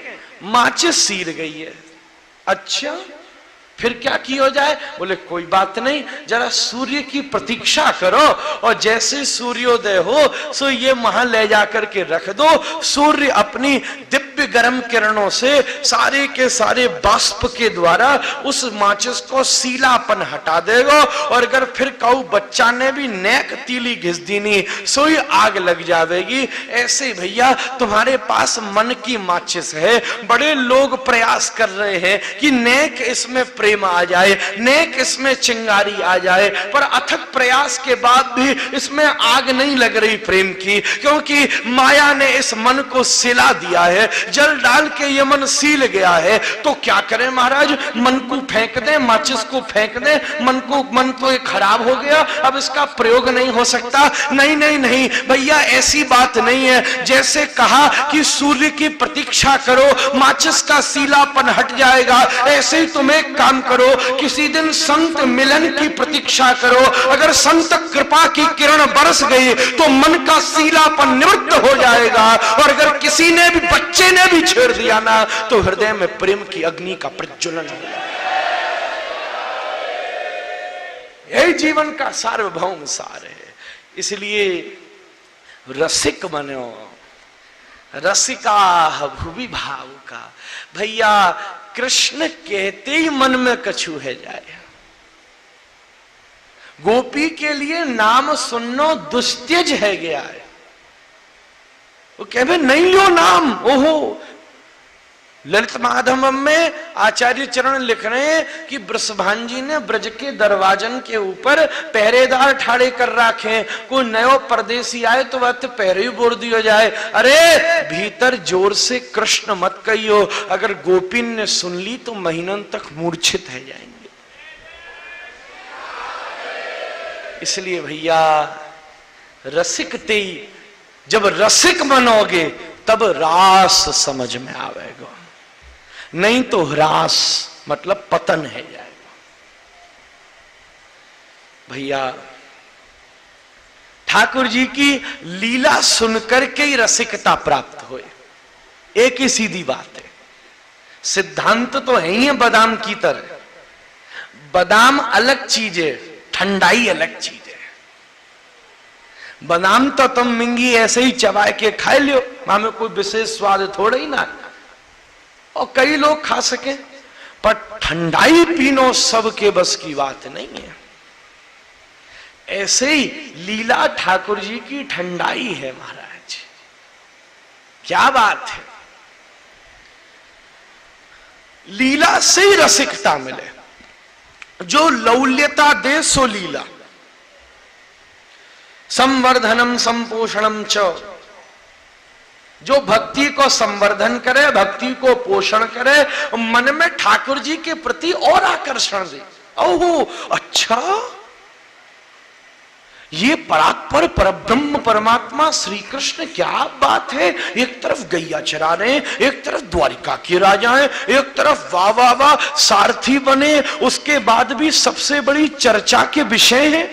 माचिस सील गई है। अच्छा फिर क्या किया जाए? बोले कोई बात नहीं, जरा सूर्य की प्रतीक्षा करो, और जैसे सूर्योदय हो सो ये वहां ले जाकर के रख दो। सूर्य अपनी दिव्य गर्म किरणों से सारे के सारे बाष्प के द्वारा उस माचिस को सीलापन हटा देगा। और अगर फिर कऊ बच्चा ने भी नेक तीली घिस दीनी, सो ही आग लग जाएगी। ऐसे भैया तुम्हारे पास मन की माचिस है, बड़े लोग प्रयास कर रहे हैं कि नेक इसमें प्रेम आ जाए, नेक इसमें चिंगारी आ जाए, पर अथक प्रयास के बाद भी इसमें आग नहीं लग रही प्रेम की, क्योंकि माया ने इस मन को सिला दिया है। जल डाल के ये मन सील गया है। तो क्या करें महाराज, मन को फेंक दें, माचिस को फेंक दें? मन तो ये खराब हो गया, अब इसका प्रयोग नहीं हो सकता। नहीं नहीं नहीं भैया, ऐसी बात नहीं है। जैसे कहा कि सूर्य की प्रतीक्षा करो, माचिस का सीलापन हट जाएगा, ऐसे ही तुम एक काम करो, किसी दिन संत मिलन की प्रतीक्षा करो। अगर संत कृपा की किरण बरस गई तो मन का सीलापन निवृत्त हो जाएगा। और अगर किसी ने भी, बच्चे ने भी छेड़ दिया ना, तो हृदय में प्रेम की अग्नि का प्रज्वलन होगा। यही जीवन का सार्वभौम सार है। इसलिए रसिक बनो, रसिका भुवि भाव का। भैया कृष्ण कहते ही मन में कछु है जाए। गोपी के लिए नाम सुनना दुस्त्यज है गया है। वो कहे नहीं लो नाम। ओहो, ललित माधवम में आचार्य चरण लिख रहे हैं कि वृषभान जी ने ब्रज के दरवाजन के ऊपर पहरेदार ठाड़े कर रखे। कोई नयो परदेसी आए तो वह तो पहरे ही बोल दिया जाए, अरे भीतर जोर से कृष्ण मत कहियो, अगर गोपिन ने सुन ली तो महीनों तक मूर्छित है जाएंगे। इसलिए भैया रसिक ते, जब रसिक बनोगे तब रास समझ में आवेगा। नहीं तो ह्रास मतलब पतन है जाएगा। भैया ठाकुर जी की लीला सुनकर के ही रसिकता प्राप्त होए, एक ही सीधी बात है। सिद्धांत तो है ही है बादाम की तरह। बादाम अलग चीज है, ठंडाई अलग चीज है। बादाम तो तुम मिंगी ऐसे ही चबाए के खाए लियो, वहां में कोई विशेष स्वाद थोड़ा ही ना, और कई लोग खा सके, पर ठंडाई पीनो सबके बस की बात नहीं है। ऐसे ही लीला ठाकुर जी की ठंडाई है महाराज, क्या बात है। लीला से ही रसिकता मिले, जो लौल्यता दे सो लीला। संवर्धनम संपोषणम च, जो भक्ति को संवर्धन करे, भक्ति को पोषण करे, मन में ठाकुर जी के प्रति और आकर्षण दे। ओहो अच्छा, ये परात्पर परब्रह्म परमात्मा श्री कृष्ण, क्या बात है। एक तरफ गैया चरा रहे हैं, एक तरफ द्वारिका के राजा हैं, एक तरफ वाह वाह वाह सारथी बने, उसके बाद भी सबसे बड़ी चर्चा के विषय है।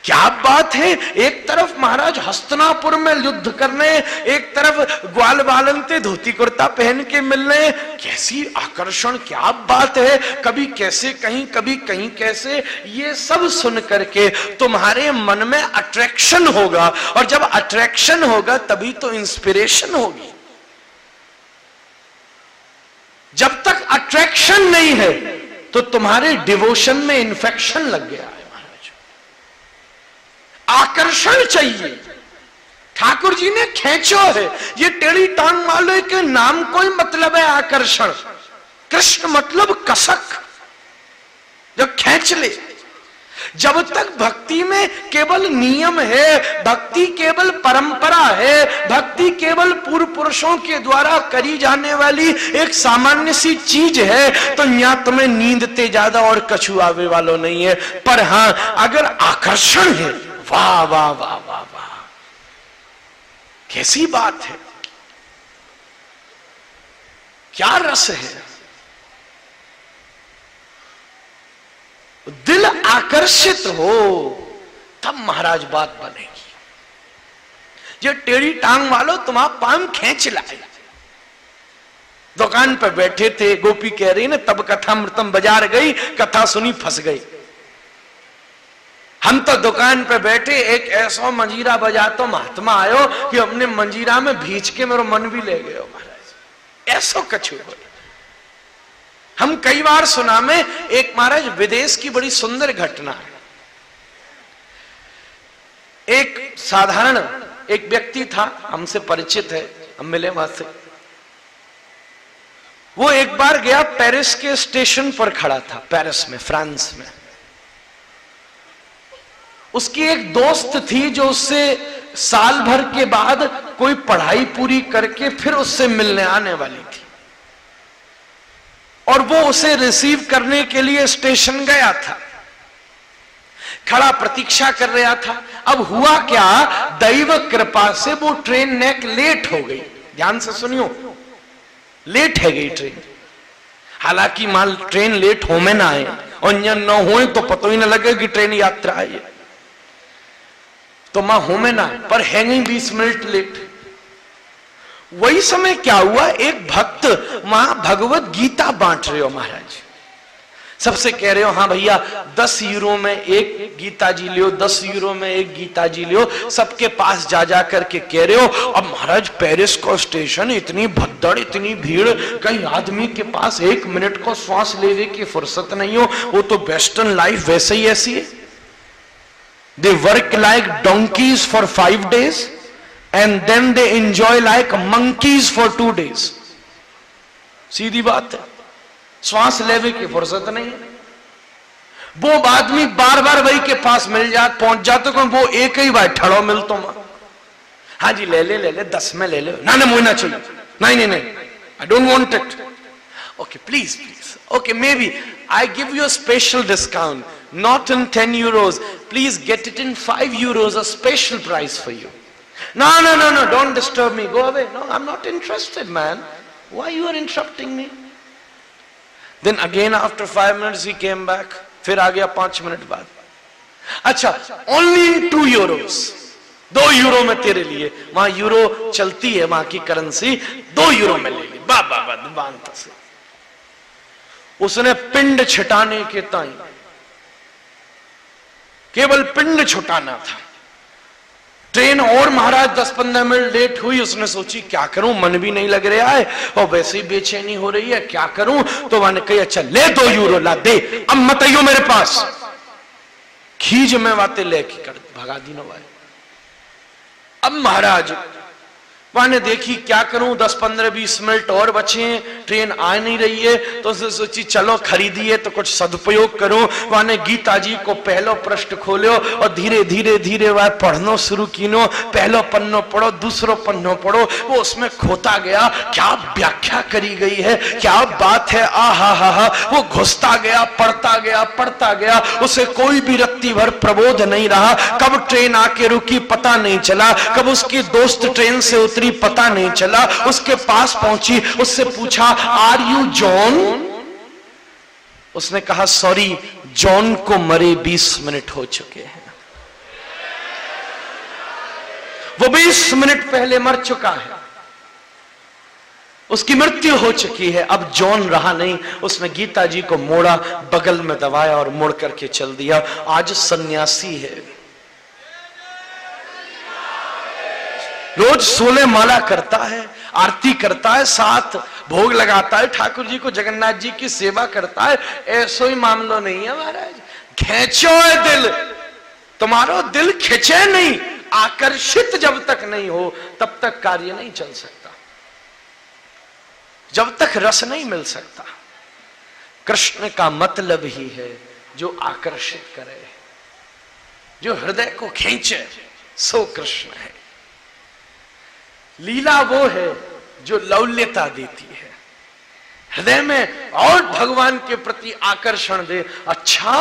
क्या बात है। एक तरफ महाराज हस्तिनापुर में युद्ध करने, एक तरफ ग्वाल बालनते धोती कुर्ता पहन के मिलने, कैसी आकर्षण, क्या बात है। कभी कैसे कहीं, कभी कहीं कैसे, ये सब सुन करके तुम्हारे मन में अट्रैक्शन होगा, और जब अट्रैक्शन होगा तभी तो इंस्पिरेशन होगी। जब तक अट्रैक्शन नहीं है तो तुम्हारे डिवोशन में इन्फेक्शन लग गया है। आकर्षण चाहिए। ठाकुर जी ने खींचो है, ये टेढ़ी टांग वाले के नाम कोई मतलब है आकर्षण। कृष्ण मतलब कसक, जो खींच ले। जब तक भक्ति में केवल नियम है, भक्ति केवल परंपरा है, भक्ति केवल पूर्व पुरुषों के द्वारा करी जाने वाली एक सामान्य सी चीज है, तो यहाँ तुम्हें नींद ते ज्यादा और कछु आवे वालों नहीं है। पर हां, अगर आकर्षण है, वाह वाह वाह वाह वाह, कैसी बात है, क्या रस है। दिल आकर्षित हो तब महाराज बात बनेगी। जो टेढ़ी टांग वालों तुम्हारा पाम खींच लाए। दुकान पर बैठे थे, गोपी कह रही ना, तब कथा मृतम बाजार गई, कथा सुनी फंस गई। हम तो दुकान पे बैठे, एक ऐसा मंजीरा बजा तो महात्मा आयो कि हमने मंजीरा में भींच के मेरा मन भी ले गयो महाराज। ऐसा कछु हो। हम कई बार सुना में, एक महाराज विदेश की बड़ी सुंदर घटना है। एक साधारण एक व्यक्ति था, हमसे परिचित है, हम मिले वहां से। वो एक बार गया, पेरिस के स्टेशन पर खड़ा था, पेरिस में, फ्रांस में। उसकी एक दोस्त थी जो उससे साल भर के बाद कोई पढ़ाई पूरी करके फिर उससे मिलने आने वाली थी, और वो उसे रिसीव करने के लिए स्टेशन गया था। खड़ा प्रतीक्षा कर रहा था। अब हुआ क्या, दैव कृपा से वो ट्रेन नेक लेट हो गई। ध्यान से सुनियो, लेट है गई ट्रेन। हालांकि मान ट्रेन लेट हो में ना आए और न हो तो पता ही ना लगे कि ट्रेन यात्रा है, तो मां हो में ना, पर है नहीं 20 मिनट लेट। वही समय क्या हुआ, एक भक्त वहां भगवत गीता बांट रहे हो महाराज। सबसे कह रहे हो, हाँ भैया 10 यूरो में एक गीता जी लियो, 10 यूरो में एक गीता जी लियो। सबके पास जा जा करके कह रहे हो। अब महाराज पेरिस का स्टेशन, इतनी भद्दड़, इतनी भीड़, कहीं आदमी के पास 1 मिनट को श्वास लेने की फुर्सत नहीं हो। वो तो वेस्टर्न लाइफ वैसे ही ऐसी है। They work like donkeys for 5 days and then they enjoy like monkeys for 2 days. सीधी बात है, श्वास लेने की फुर्सत नहीं। वो आदमी बार बार वही के पास मिल जात, पहुंच जाते, वो एक ही बार ठड़ो मिल तो मां, हाँ जी ले ले 10 में ले ले, ना ना मुझे ना चाहिए, नहीं, I don't want it. Okay, please, okay, maybe I give you a special discount, not in 10 euros, please get it in 5 euros, a special price for you. No, don't disturb me, go away. No, I'm not interested, man. Why you are interrupting me? Then again after 5 minutes he came back. फिर आ गया 5 minute बाद. अच्छा, only 2 euros. 2 euro में तेरे लिए. वहां euro चलती है, वहां की करेंसी. 2 यूरो में ले ली. बाबा से उसने पिंड छिटाने के ताई, केवल पिंड छुटाना था. ट्रेन और महाराज 10-15 मिनट लेट हुई. उसने सोची क्या करूं, मन भी नहीं लग रहा है और वैसे ही बेचैनी हो रही है, क्या करूं. तो मैंने कही अच्छा ले 2 यूरो ला दे, अब मत आइयो मेरे पास. खींच में बातें लेके कर भगा दी ना भाई. अब महाराज मैंने देखी क्या करूं, 10-15-20 मिनट और बचे हैं, ट्रेन आ नहीं रही है. तो उसने सोची चलो खरीदिए तो कुछ सदुपयोग करूं. मैंने गीता जी को पहलो पृष्ठ खोलो और धीरे धीरे धीरे वह पढ़ना शुरू कीनो. पहलो पन्नो पढ़ो, दूसरो पन्नो पढ़ो. वो उसमें खोता गया. क्या व्याख्या करी गई है, क्या बात है. आ हा हा हा. वो घुसता गया, पढ़ता गया, पढ़ता गया. उसे कोई भी रत्ती भर प्रबोध नहीं रहा. कब ट्रेन आके रुकी पता नहीं चला, कब उसकी दोस्त ट्रेन से उतरी पता नहीं चला. उसके पास पहुंची, उससे पूछा आर यू जॉन. उसने कहा सॉरी, जॉन को मरे 20 मिनट हो चुके हैं. वो 20 मिनट पहले मर चुका है, उसकी मृत्यु हो चुकी है. अब जॉन रहा नहीं. उसने गीता जी को मोड़ा, बगल में दबाया और मुड़ करके चल दिया. आज सन्यासी है, रोज 16 माला करता है, आरती करता है, साथ भोग लगाता है, ठाकुर जी को जगन्नाथ जी की सेवा करता है. ऐसा ही मामला नहीं है महाराज. खींचो है दिल, तुम्हारो दिल खींचे नहीं, आकर्षित जब तक नहीं हो तब तक कार्य नहीं चल सकता, जब तक रस नहीं मिल सकता. कृष्ण का मतलब ही है जो आकर्षित करे, जो हृदय को खींचे, सो कृष्ण है. लीला वो है जो लौल्यता देती है, हृदय में और भगवान के प्रति आकर्षण दे. अच्छा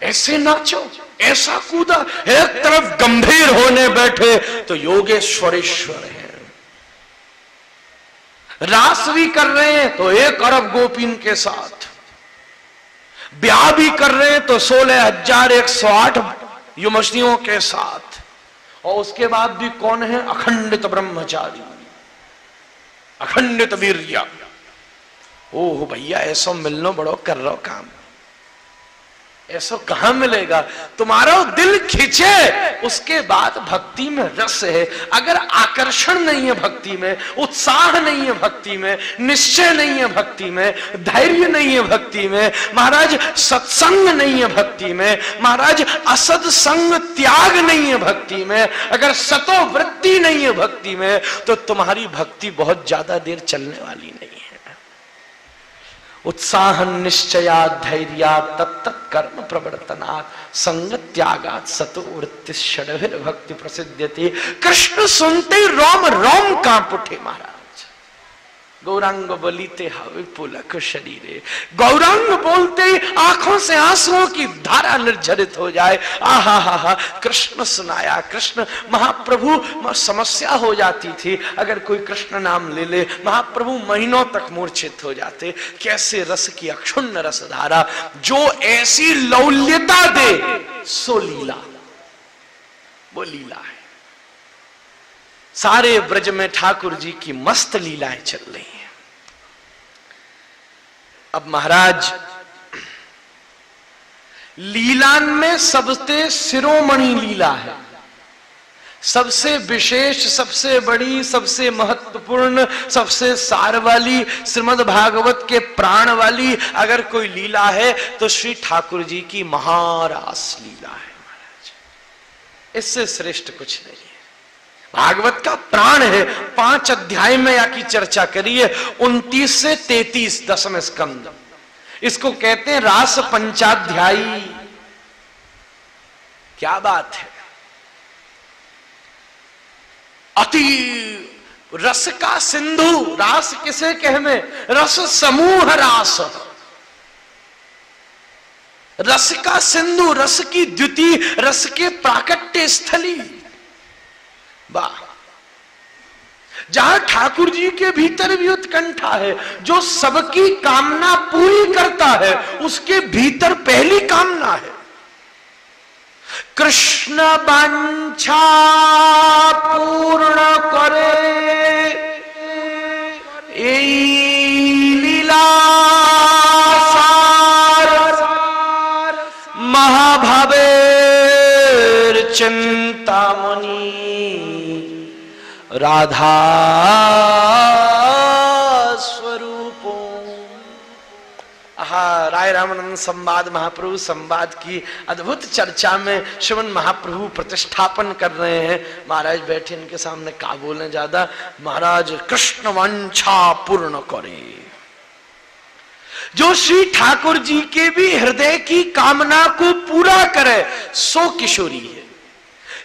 ऐसे नाचो, ऐसा कूदा. एक तरफ गंभीर होने बैठे तो योगेश्वरेश्वर है. रास भी कर रहे हैं तो 1 अरब गोपीन के साथ, ब्याह भी कर रहे हैं तो 16,108 युवतियों के साथ. और उसके बाद भी कौन है, अखंडित ब्रह्मचारी, अखंडित वीर्य. ओह भैया ऐसा मिलनो बड़ो कर रहा काम, ऐसा कहां मिलेगा. तुम्हारा दिल खींचे, उसके बाद भक्ति में रस है. अगर आकर्षण नहीं है भक्ति में, उत्साह नहीं है भक्ति में, निश्चय नहीं है भक्ति में, धैर्य नहीं है भक्ति में महाराज, सत्संग नहीं है भक्ति में महाराज, असद संग त्याग नहीं है भक्ति में, अगर सतो वृत्ति नहीं है भक्ति में, तो तुम्हारी भक्ति बहुत ज्यादा देर चलने वाली नहीं है. उत्साह निश्चया धैर्या तत्त कर्म प्रवर्तनात् संग त्यागात् सतो वृत्ति षड्भिर भक्ति प्रसिद्ध्यति. कृष्ण सुनते रोम रोम कांप उठे महाराज. गौरांग बोलीते हवे पुलक शरीरे. गौरांग बोलते आंखों से आंसुओं की धारा निर्झरित हो जाए. आहा हा हा. कृष्ण सुनाया. कृष्ण महाप्रभु, समस्या हो जाती थी अगर कोई कृष्ण नाम ले ले, महाप्रभु महीनों तक मूर्छित हो जाते. कैसे रस की अक्षुण्ण रसधारा, जो ऐसी लौल्यता दे सो लीला, वो लीला है. सारे ब्रज में ठाकुर जी की मस्त लीलाएं चल रही हैं. अब महाराज लीलान में सबसे शिरोमणि लीला है, सबसे विशेष, सबसे बड़ी, सबसे महत्वपूर्ण, सबसे सार वाली, श्रीमद् भागवत के प्राण वाली अगर कोई लीला है तो श्री ठाकुर जी की महारास लीला है महाराज. इससे श्रेष्ठ कुछ नहीं है. भागवत का प्राण है. 5 अध्याय में या की चर्चा करिए, 29 से 33 दशम स्कंद. इसको कहते हैं रास पंचाध्यायी. क्या बात है. अति रस का सिंधु. रास किसे कहमे, रस समूह रास. रस का सिंधु, रस की द्युति, रस के प्राकट्य स्थली. वाह. जहां ठाकुर जी के भीतर भी उत्कंठा है, जो सबकी कामना पूरी करता है, उसके भीतर पहली कामना है कृष्ण वांछा पूर्ण करे, लीला महाभावेर चिंतामणि राधा स्वरूपो। राय रामानंद संवाद महाप्रभु संवाद की अद्भुत चर्चा में श्रवण महाप्रभु प्रतिष्ठापन कर रहे हैं। महाराज बैठे इनके सामने, का बोले ज्यादा। महाराज कृष्ण वांछा पूर्ण करे, जो श्री ठाकुर जी के भी हृदय की कामना को पूरा करे सो किशोरी है।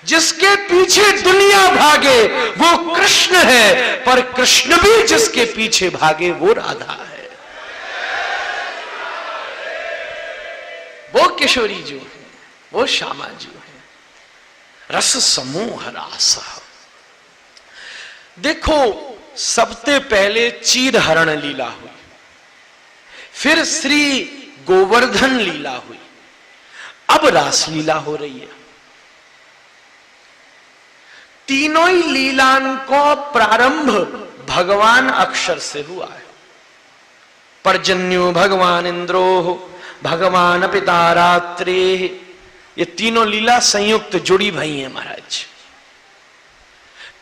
जिसके पीछे दुनिया भागे वो कृष्ण है, पर कृष्ण भी जिसके पीछे भागे वो राधा है। वो किशोरी जो है, वो श्यामा जो है। रस समूह रास। देखो, सबसे पहले चीर हरण लीला हुई, फिर श्री गोवर्धन लीला हुई, अब रास लीला हो रही है। तीनों ही लीलाओं को प्रारंभ भगवान अक्षर से हुआ है। पर्जन्यो भगवान इंद्रो, भगवान पिता रात्रे, ये तीनों लीला संयुक्त जुड़ी भई है महाराज।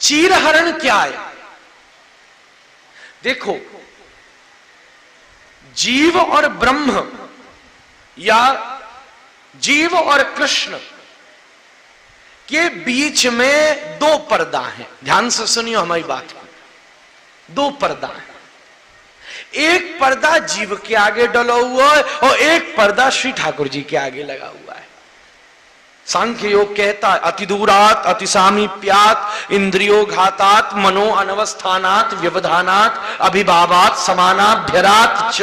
चीरहरण क्या है? देखो, जीव और ब्रह्म या जीव और कृष्ण के बीच में दो पर्दा हैं। ध्यान से सुनियो हमारी बात को। दो पर्दा है, एक पर्दा जीव के आगे डला हुआ है और एक पर्दा श्री ठाकुर जी के आगे लगा हुआ है। सांख्य योग कहता है अति दूरात अति सामीप्यात इंद्रियो घातात मनो अनवस्थानात व्यवधानात अभिभावात समानाभ्यरात च।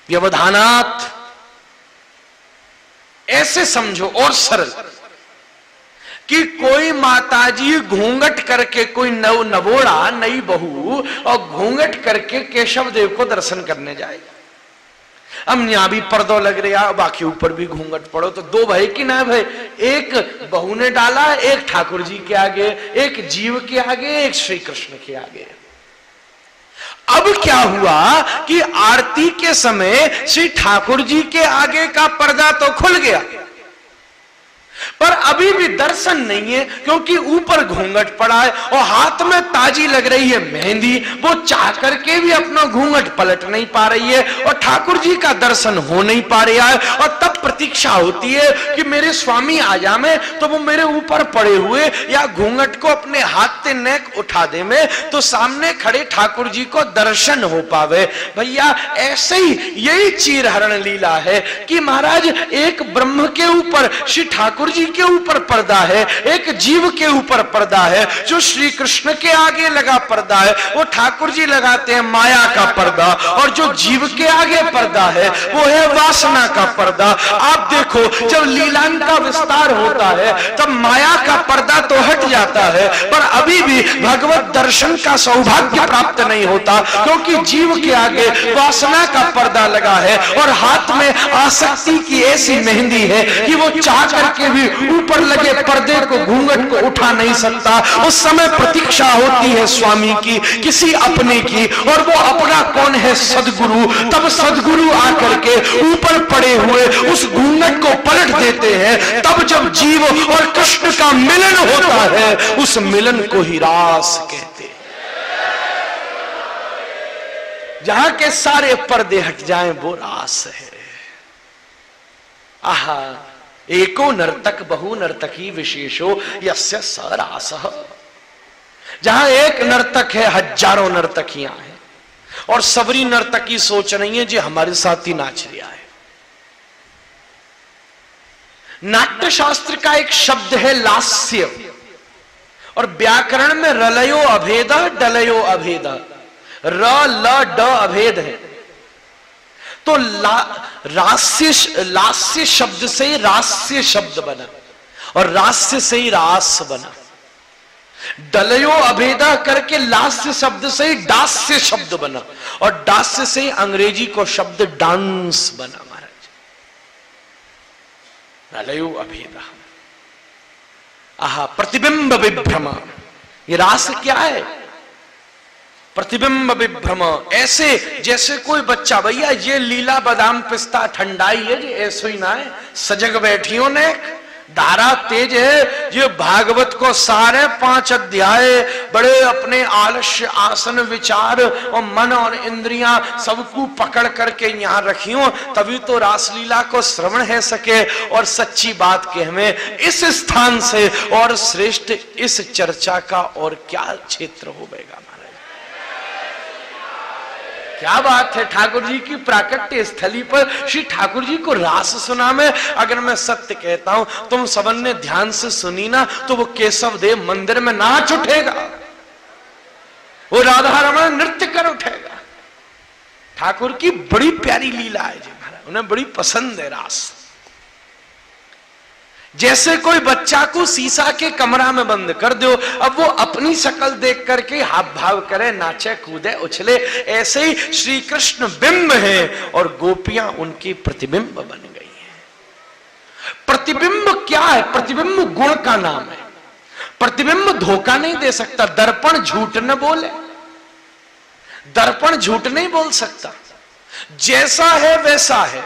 व्यवधानात ऐसे समझो और सरल कि कोई माताजी घूंघट करके, कोई नवोड़ा नई बहू और घूंघट करके केशव देव को दर्शन करने जाएगा। अब यहां भी पर्दो लग रहा, बाकी ऊपर भी घूंघट पड़ो, तो दो भाई की ना भाई, एक बहू ने डाला, एक ठाकुर जी के आगे, एक जीव के आगे, एक श्री कृष्ण के आगे। अब क्या हुआ कि आरती के समय श्री ठाकुर जी के आगे का पर्दा तो खुल गया, पर अभी भी दर्शन नहीं है, क्योंकि ऊपर घूंघट पड़ा है और हाथ में ताजी लग रही है मेहंदी। वो चाह करके भी अपना घूंघट पलट नहीं पा रही है और ठाकुर जी का दर्शन हो नहीं पा रहा है। और तब प्रतीक्षा होती है कि मेरे स्वामी आ जावे तो वो मेरे ऊपर पड़े हुए या घूंघट को अपने हाथ से नेक उठा दे में, तो सामने खड़े ठाकुर जी को दर्शन हो पावे। भैया ऐसे ही यही चीरहरण लीला है कि महाराज एक ब्रह्म के ऊपर श्री ठाकुर जी के ऊपर पर्दा है, एक जीव के ऊपर पर्दा है। जो श्री कृष्ण के आगे लगा पर्दा है वो ठाकुर जी लगाते हैं माया का पर्दा, और जो जीव के आगे पर्दा है वो है वासना का पर्दा। आप देखो, जब लीलान का विस्तार होता है तब माया का पर्दा तो हट जाता है, पर अभी भी भगवत दर्शन का सौभाग्य प्राप्त नहीं होता, क्योंकि जीव के आगे वासना का पर्दा लगा है और हाथ में आसक्ति की ऐसी मेहंदी है कि वो चाह करके भी ऊपर लगे पर्दे को, घूंघट को उठा नहीं सकता। उस समय प्रतीक्षा होती है स्वामी की, किसी अपने की, और वो अपना कौन है? सदगुरु। तब सदगुरु आकर के ऊपर पड़े हुए उस घूंघट को पलट देते हैं। तब जब जीव और कृष्ण का मिलन होता है, उस मिलन को ही रास कहते हैं। जहां के सारे पर्दे हट जाएं वो रास है। आहा, एको नर्तक बहु नर्तकी विशेषो यस्य स रासः। जहां एक नर्तक है हजारों नर्तकियां हैं, और सबरी नर्तकी सोच रही है जी हमारे साथ ही नाच रहा है। नाट्य शास्त्र का एक शब्द है लास्य, और व्याकरण में रलयो अभेद डलयो अभेद, र ल ड अभेद है। तो लास्य शब्द से ही रास्य शब्द बना, और रास्य से ही रास बना। डलयो अभेदा करके लास्य शब्द से ही दास्य शब्द बना, और दास्य से ही अंग्रेजी को शब्द डांस बना महाराज। डलयो अभेदा, आहा प्रतिबिंब विभ्रम। ये रास क्या है? प्रतिबिंब विभ्रम। ऐसे जैसे कोई बच्चा, भैया ये लीला बादाम पिस्ता ठंडाई है जी, ऐसे ही ना है। सजग बैठियों ने, धारा तेज है। ये भागवत को सारे 5 अध्याय बड़े अपने आलस्य आसन विचार और मन और इंद्रियां सबको पकड़ करके यहाँ रखियो, तभी तो रासलीला को श्रवण है सके। और सच्ची बात के हमें इस स्थान से और श्रेष्ठ इस चर्चा का और क्या क्षेत्र हो गएगा। क्या बात है, ठाकुर जी की प्राकट्य स्थली पर श्री ठाकुर जी को रास सुना में। अगर मैं सत्य कहता हूं, तुम सबन ने ध्यान से सुनी ना, तो वो केशव देव मंदिर में नाच उठेगा, वो राधा रमन नृत्य कर उठेगा। ठाकुर की बड़ी प्यारी लीला है जी महाराज, उन्हें बड़ी पसंद है रास। जैसे कोई बच्चा को शीशा के कमरा में बंद कर दो, अब वो अपनी शक्ल देख करके हाव भाव करे, नाचे कूदे उछले। ऐसे ही श्री कृष्ण बिंब है और गोपियां उनकी प्रतिबिंब बन गई हैं। प्रतिबिंब क्या है? प्रतिबिंब गुण का नाम है। प्रतिबिंब धोखा नहीं दे सकता। दर्पण झूठ न बोले, दर्पण झूठ नहीं बोल सकता। जैसा है वैसा है।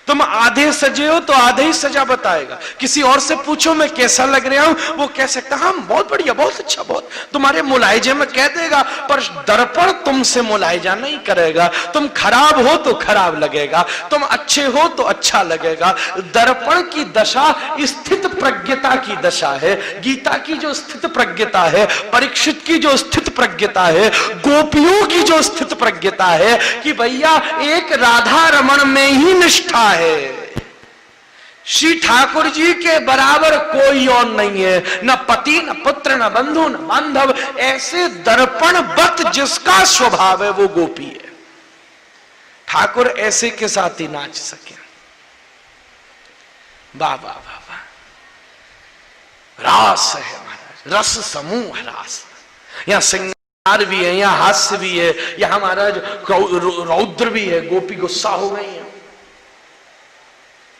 तुम आधे सजे हो तो आधे ही सजा बताएगा। किसी और से पूछो मैं कैसा लग रहा हूं, वो कह सकता हाँ बहुत बढ़िया, बहुत अच्छा, बहुत तुम्हारे मुलायजे में कह देगा, पर दर्पण तुमसे मुलायजा नहीं करेगा। तुम खराब हो तो खराब लगेगा, तुम अच्छे हो तो अच्छा लगेगा। दर्पण की दशा स्थित प्रज्ञता की दशा है। गीता की जो स्थित प्रज्ञता है, परीक्षित की जो स्थित प्रज्ञता है, गोपियों की जो स्थित प्रज्ञता है कि भैया एक राधा रमण में ही निष्ठा है। श्री ठाकुर जी के बराबर कोई और नहीं है, न पति न पुत्र न बंधु न बांधव। ऐसे दर्पणवत जिसका स्वभाव है वो गोपी है। ठाकुर ऐसे के साथ ही नाच सके। वाह वाह वाह वाह, रास है महाराज, रस समूह रास। यहां सिंगार भी है, यहां हास्य भी है, यहां महाराज रौद्र भी है, गोपी गुस्सा हो गई है।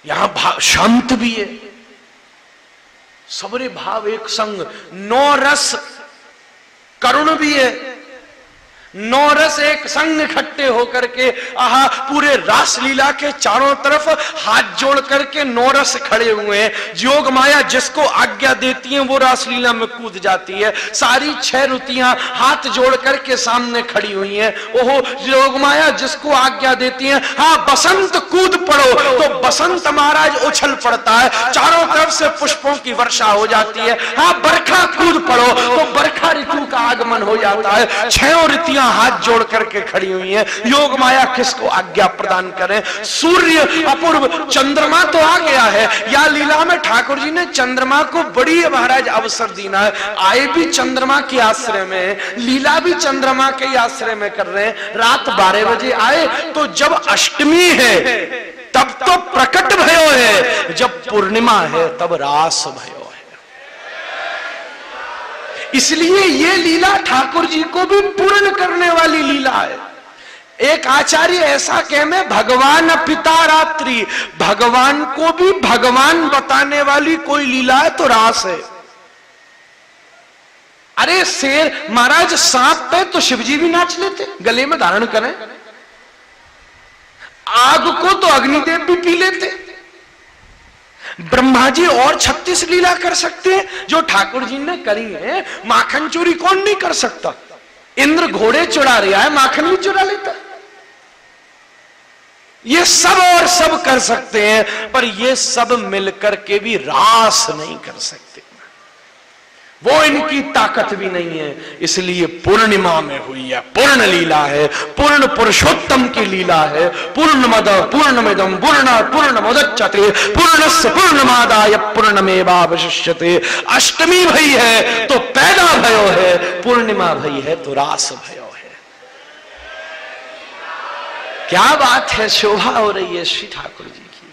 यहां शांत भी है, सबरे भाव एक संग। 9 रस करुण भी है, 9 रस एक संग इकट्ठे होकर के आहा पूरे रासलीला के चारों तरफ हाथ जोड़ करके 9 रस खड़े हुए हैं। जोग माया जिसको आज्ञा देती है वो रासलीला में कूद जाती है। सारी 6 ऋतियां हाथ जोड़ करके सामने खड़ी हुई हैं। ओहो, जोग माया जिसको आज्ञा देती है, हाँ बसंत कूद पड़ो, तो बसंत महाराज उछल पड़ता है, चारों तरफ से पुष्पों की वर्षा हो जाती है। हाँ बरखा कूद पड़ो, तो बरखा ऋतु का आगमन हो जाता है। 6 ऋतियां हाथ जोड़ करके खड़ी हुई हैं। योग माया किसको आज्ञा प्रदान करें? सूर्य अपूर्व, चंद्रमा तो आ गया है। या लीला में ठाकुर जी ने चंद्रमा को बड़ी महाराज अवसर दीना है। आए भी चंद्रमा के आश्रय में, लीला भी चंद्रमा के आश्रय में कर रहे हैं। रात 12 बजे आए, तो जब अष्टमी है तब तो प्रकट भयो है, जब पूर्णिमा है तब रास भयो। इसलिए ये लीला ठाकुर जी को भी पूर्ण करने वाली लीला है। एक आचार्य ऐसा कहे में, भगवान पिता रात्रि, भगवान को भी भगवान बताने वाली कोई लीला है तो रास है। अरे शेर महाराज सांप पे तो शिवजी भी नाच लेते, गले में धारण करें। आग को तो अग्निदेव भी पी लेते। ब्रह्मा जी और 36 लीला कर सकते हैं जो ठाकुर जी ने करी है। माखन चोरी कौन नहीं कर सकता? इंद्र घोड़े चुरा रहा है, माखन भी चुरा लेता। ये सब और सब कर सकते हैं, पर ये सब मिलकर के भी रास नहीं कर सकते। वो इनकी ताकत भी नहीं है। इसलिए पूर्णिमा में हुई है, पूर्ण लीला है, पूर्ण पुरुषोत्तम की लीला है। पूर्णमद पूर्णमिदं पूर्णात् पूर्णमुदच्यते पूर्णस्य पूर्णमादाय पूर्णमेवावशिष्यते। अष्टमी भई है तो पैदा भयो है, पूर्णिमा भई है तो रास भयो है। क्या बात है, शोभा हो रही है श्री ठाकुर जी की।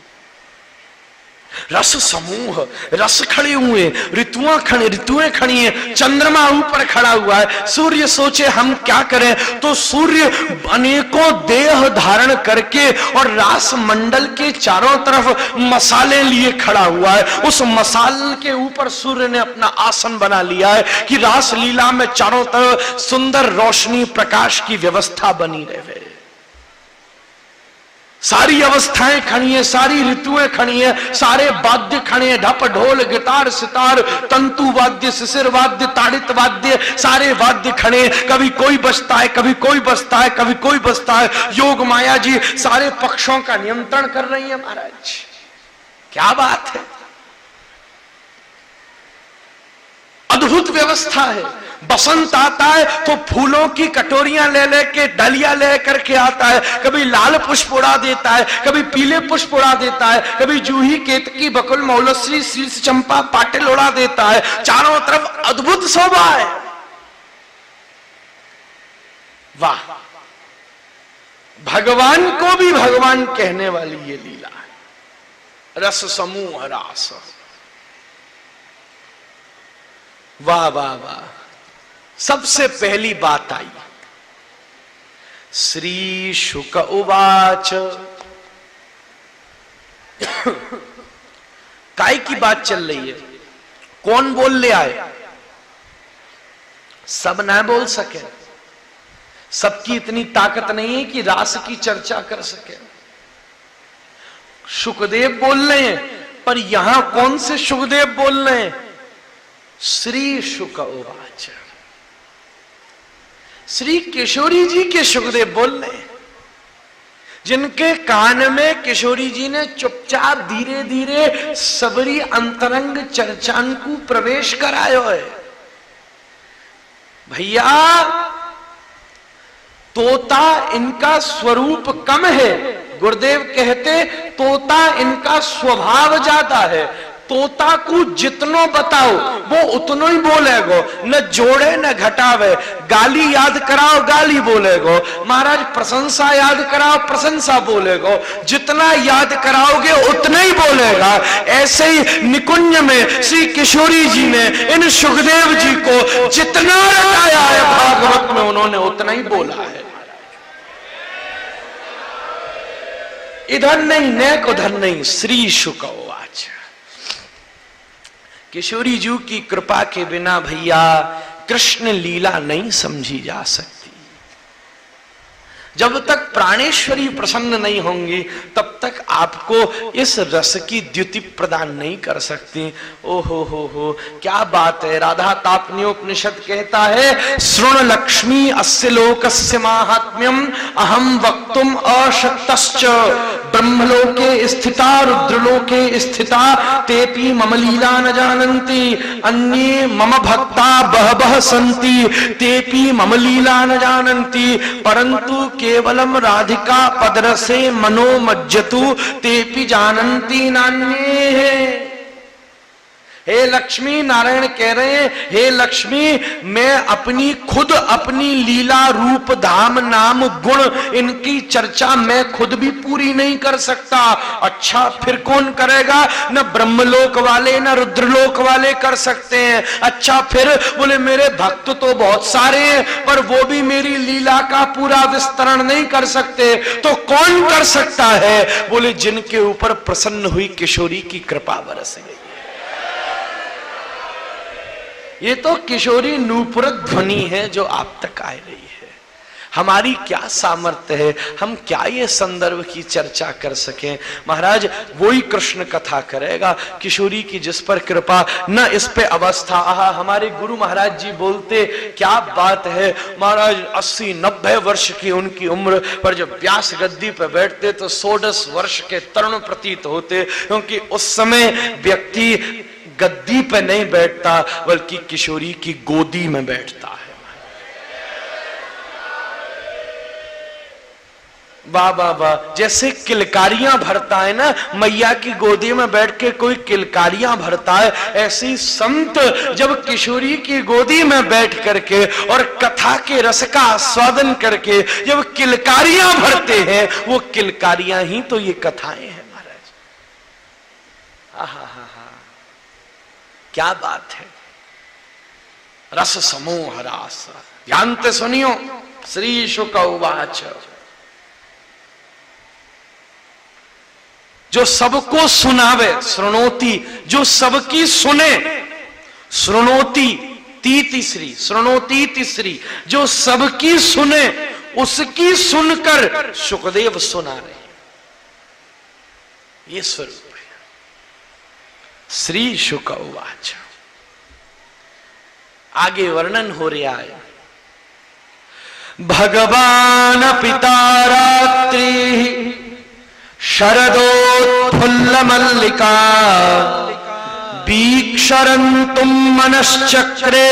रस समूह, रस खड़े हुए, ऋतुएं खड़ी हैं, चंद्रमा ऊपर खड़ा हुआ है। सूर्य सोचे हम क्या करें, तो सूर्य अनेकों देह धारण करके और रास मंडल के चारों तरफ मसाले लिए खड़ा हुआ है। उस मसाल के ऊपर सूर्य ने अपना आसन बना लिया है कि रास लीला में चारों तरफ सुंदर रोशनी प्रकाश की व्यवस्था बनी रहे। सारी अवस्थाएं खड़ी हैं, सारी ऋतुएं खड़ी हैं, सारे वाद्य खड़े हैं, ढप ढोल गिटार सितार तंतु वाद्य शिशिर वाद्य ताड़ित वाद्य, सारे वाद्य खड़े हैं। कभी कोई बजता है, कभी कोई बजता है, कभी कोई बजता है। योग माया जी सारे पक्षों का नियंत्रण कर रही है महाराज। क्या बात है, अद्भुत व्यवस्था है। बसंत आता है तो फूलों की कटोरियां ले लेके डलिया ले करके आता है। कभी लाल पुष्प उड़ा देता है, कभी पीले पुष्प उड़ा देता है, कभी जूही केतकी बकुल मौलश्री शीर्ष चंपा पाटिल उड़ा देता है। चारों तरफ अद्भुत शोभा है। वाह, भगवान को भी भगवान कहने वाली ये लीला है। रस समूह रास, वाह वाह वाह। सबसे पहली बात आई, श्री शुक उवाच। काय की बात चल रही है, कौन बोल ले आए? सब ना बोल सके, सबकी इतनी ताकत नहीं है कि रास की चर्चा कर सके। शुकदेव बोल रहे हैं, पर यहां कौन से शुकदेव बोल रहे हैं? श्री शुक उवाच। श्री किशोरी जी के शुकदेव बोल रहे हैं, जिनके कान में किशोरी जी ने चुपचाप धीरे धीरे सबरी अंतरंग चर्चान को प्रवेश करायो है। भैया, तोता इनका स्वरूप कम है। गुरुदेव कहते तोता इनका स्वभाव ज्यादा है। तोता को जितनो बताओ वो उतनो ही बोलेगो, न जोड़े न घटावे। गाली याद कराओ गाली बोलेगो, महाराज प्रशंसा याद कराओ प्रशंसा बोलेगो। जितना याद कराओगे उतना ही बोलेगा। ऐसे ही निकुंज में श्री किशोरी जी ने इन सुखदेव जी को जितना रटाया है भागवत में, उन्होंने उतना ही बोला है। इधर नहीं नेक उधर नहीं, श्री शुक उवाच। किशोरी जी की कृपा के बिना भैया कृष्ण लीला नहीं समझी जा सकती। जब तक प्राणेश्वरी प्रसन्न नहीं होंगी तब तक आपको इस रस की द्युति प्रदान नहीं कर सकती। हो क्या बात है। राधा तापनीयोपनिषद कहता है, श्रुण लक्ष्मी अस्य लोकस्य माहात्म्यम अहम वक्तुम अशक्तश्च। ब्रह्मलोके स्थिता रुद्रलोके स्थिता तेपि मम लीला न जानन्ति। अन्ये मम भक्ता बहवः सन्ति तेपि मम लीला न जानन्ति। परंतु केवलम राधिका पदरसे मनोमज्जतु तेपि जानन्ति नान्ये। हे लक्ष्मी, नारायण कह रहे हैं, हे लक्ष्मी, मैं अपनी लीला रूप धाम नाम गुण इनकी चर्चा मैं खुद भी पूरी नहीं कर सकता। अच्छा, फिर कौन करेगा? न ब्रह्मलोक वाले न रुद्रलोक वाले कर सकते हैं। अच्छा, फिर बोले मेरे भक्त तो बहुत सारे हैं पर वो भी मेरी लीला का पूरा विस्तरण नहीं कर सकते। तो कौन कर सकता है? बोले जिनके ऊपर प्रसन्न हुई किशोरी की कृपा बरस गई। ये तो किशोरी नूपुर ध्वनि है जो आप तक आ रही है। हमारी क्या सामर्थ्य है, हम क्या ये संदर्भ की चर्चा कर सकें? महाराज वही कृष्ण कथा करेगा किशोरी की जिस पर कृपा, न इस पे अवस्था। हमारे गुरु महाराज जी बोलते, क्या बात है महाराज, 80-90 वर्ष की उनकी उम्र पर जब व्यास गद्दी पे बैठते तो 16 वर्ष के तरुण प्रतीत होते, क्योंकि उस समय व्यक्ति गद्दी पे नहीं बैठता बल्कि किशोरी की गोदी में बैठता है। वाह वाह वाह। जैसे किलकारियां भरता है ना, मैया की गोदी में बैठ के कोई किलकारियां भरता है, ऐसे ही संत जब किशोरी की गोदी में बैठ करके और कथा के रस का आस्वादन करके जब किलकारियां भरते हैं, वो किलकारियां ही तो ये कथाएं हैं महाराज। आहा, क्या बात है। रस समूह रास। ध्यान से सुनियो। श्री शुक उवाच, जो सबको सुनावे, श्रृणोति, जो सबकी सुने, श्रृणोति तीसरी, श्रृणोति तीसरी, जो सबकी सुने उसकी सुनकर सुखदेव सुना रहे। ये स्वरूप है। श्री शुक उवाच। आगे वर्णन हो रहा है। भगवान पिता रात्रि शरदोत्फुल्ल मल्लिका वीक्षरन्तुं मनश्चक्रे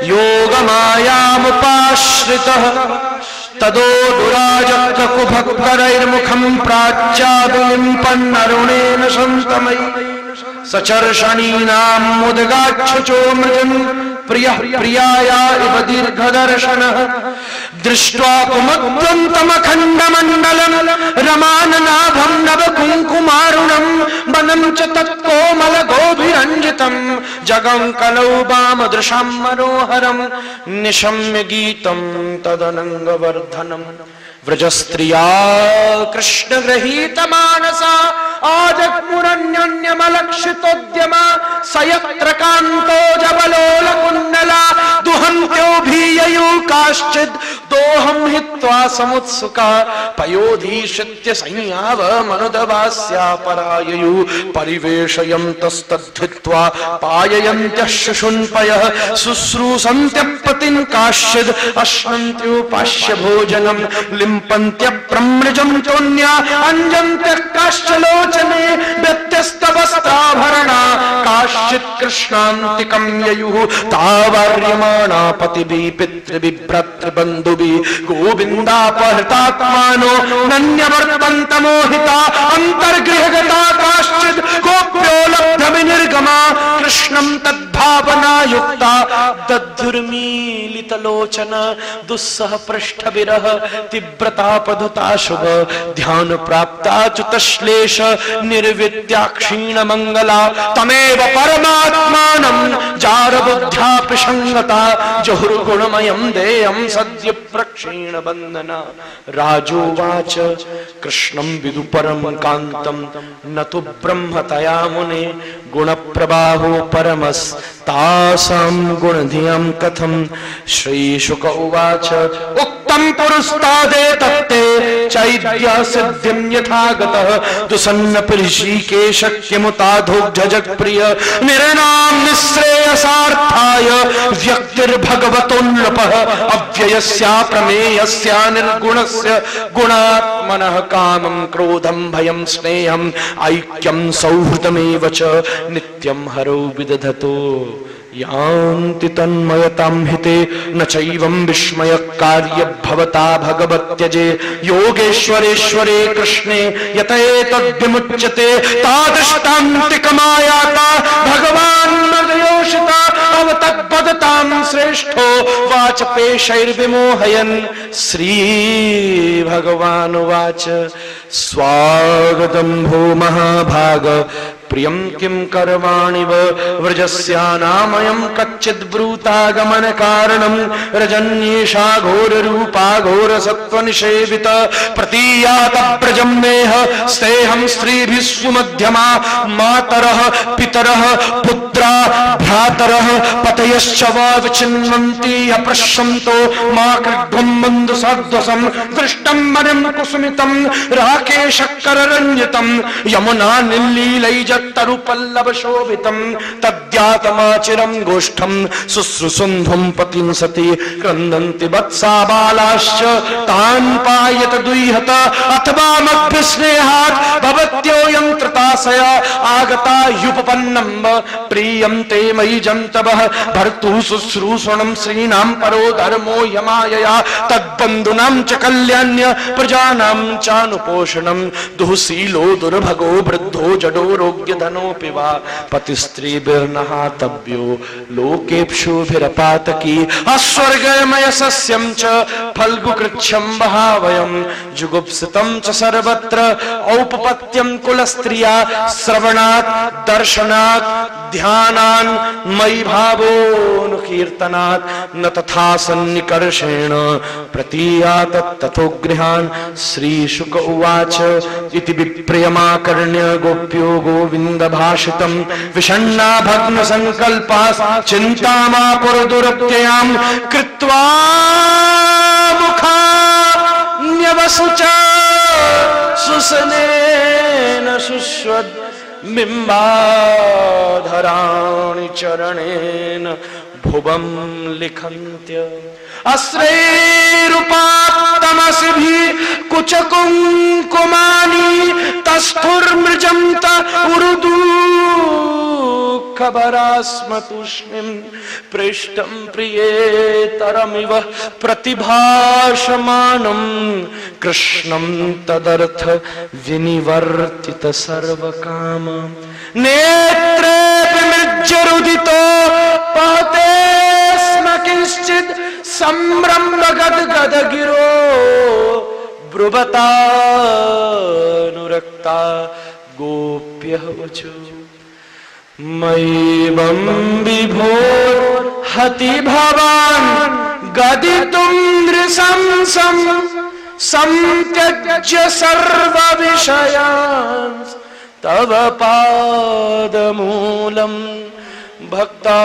योगमायामुपाश्रितः तदो दुराजकुभक्करैर्मुखं प्राच्यादिलिम्पन्नरुणेन शन्तमयि सचर्षणीनां मुदगाच्छुचो मृजन् प्रियः प्रियाया इव दीर्घदर्शनः दृष्ट्वा कुमुद्वन्तमखण्डमण्डलं रमाननाभं नवकुङ्कुमारुणं वनं च तत्कोमलगोभिरञ्जितं जगं कलौ वामदृशां मनोहरं निशम्य गीतं तदनङ्गवर्धनं व्रजस्त्रिया कृष्णगृहीतमानसा आजग्मुरन्योन्यमलक्षितोद्यमा सयत्र कान्तो जबलोलकुण्डला दुहन्त्योऽभिययौ काश्चिद् दोहं हित्वा समुत्सुका पयोधीशित्य संयावमनुदवास्या पराययु परिवेशयन्तस्तद्धित्वा पाययन्त्यः शुशुन्पयः शुश्रूषन्त्यपतिं काश्चिद् अश्नन्त्योपास्य भोजनं लिम्पन्त्यप्रमृजं चोन्या अञ्जन्त्यः काश्चलोचने व्यत्यस्तवस्त्राभरणा काश्चित् कृष्णान्तिकं ययुः तावार्यमाणा पतिभिः पितृभिः गोविन्दापहृतात्मानो नन्यवर्तन्तमोहिता अन्तर्गृहगता काश्चित् गोप्योलब्धविनिर्गमा कृष्णं तद्भावनायुक्ता दद्धुर्मीलितलोचना दुस्सह पृष्ठविरह तीव्रतापधुता शुभ ध्यान प्राप्ता च्युतश्लेष निर्विद्या क्षीणमङ्गला तमेव परमात्मानं जारबुद्ध्यापि संगता जहुर्गुणमयं देयं सद्य प्रक्षीण बंधना राजोवाच कृष्णं विदुपरं कांतं न तु ब्रह्मतया मुने गुणप्रवाहो परमस्तासां गुणधियं कथं श्रीशुक उवाच उक्तं पुरस्तादेतत्ते चैद्य सिद्धिं यथागतः दुसन्नपि ऋषिकेश किमुताधोग्धजगप्रिय निर्णाम निःश्रेयसार्थाय व्यक्तिर्भगवतोन्नपः अव्ययस्या प्रमेयस्या निर्गुणस्य गुणात्मनः कामं क्रोधं भयं स्नेहं ऐक्यं सौहृदमेव च नित्यं हरौ विदधतो यान्ति तन्मयतां हिते न चैवं विस्मयकार्य भवता भगवत्यजे योगेश्वरेश्वरे कृष्णे यत एतद्विमुच्यते तादृष्टान्तिकमायाता भगवान् मदयोषिता अवतद्वदतां श्रेष्ठो वाचपेशैर्विमोहयन् श्री भगवानुवाच स्वागतं भो महाभाग प्रियं किं करवाणिव व्रजस्यानामयं कच्चिद्ब्रूतागमन कारणं रजन्येषा घोररूपा घोरसत्त्वनिषेवित प्रतीयात व्रजं नेह स्तेहं स्त्रीभिः सुमध्यमा मातरः पितरः पुत्रा भ्रातरः पतयश्च वा विचिन्वन्ति अपश्यन्तो मा कृध्वं मन्दसाध्वसं दृष्टं मणिं कुसुमितं राकेशकररञ्जितं यमुना निल्लीलैज तरुपल्लव शोभितं तद्यातमाचिरं गोष्ठं शुश्रूषुन्धुं पतिं सति क्रन्दन्ति वत्सा बालाश्च तान् पायत दुह्यत अथवा मद्भिस्नेहात् भवत्योऽयं त्रताशय आगता ह्युपपन्नं प्रियं ते मयि जन्तवः भर्तुः शुश्रूषणं श्रीणां परो धर्मो यमायया तद्बन्धूनां च कल्याण्य प्रजानां चानुपोषणं दुःशीलो दुर्भगो वृद्धो जडो रोग्य धनोपि वा पतिस्त्रीभिर्नहातव्यो लोकेप्सुभिरपातकी अस्वर्गमय सस्यं च फल्गुकृच्छं वहावयं जुगुप्सितं च सर्वत्र औपपत्यं कुलस्त्रिया श्रवणात् दर्शनात् ध्यानान् मयि भावोनुकीर्तनात् न तथा सन्निकर्षेण प्रतीयात ततो गृहान्। श्रीशुक उवाच इति विप्रियमाकर्ण्य गोप्यो गोविन्द भाषितं विषण्णा भग्न संकल्पाः चिन्तामापुरदुरत्ययां कृत्वा मुखान्यवसुच सुसनेन शुश्वद् बिम्बाधराणि चरणेन भुवं लिखन्त्य अस्रैरुपात्तमसिभिः कुचकुङ्कुमानि तस्थुर्मृजन्त उरुदुःखभरास्मतूष्णीं पृष्ठं प्रियेतरमिव प्रतिभाषमानं कृष्णं तदर्थ विनिवर्तित सर्वकाम। नेत्रेऽपि मृज्यरुदितो पहते स्म किंचित् संभ्रम गदगिरो ब्रुवतानुरक्ता गोप्यः वचो मय्येवं विभोर्हति भवान् गदितुं नृशंसं संत्यज्य सर्वविषयान् तव पादमूलं भक्ता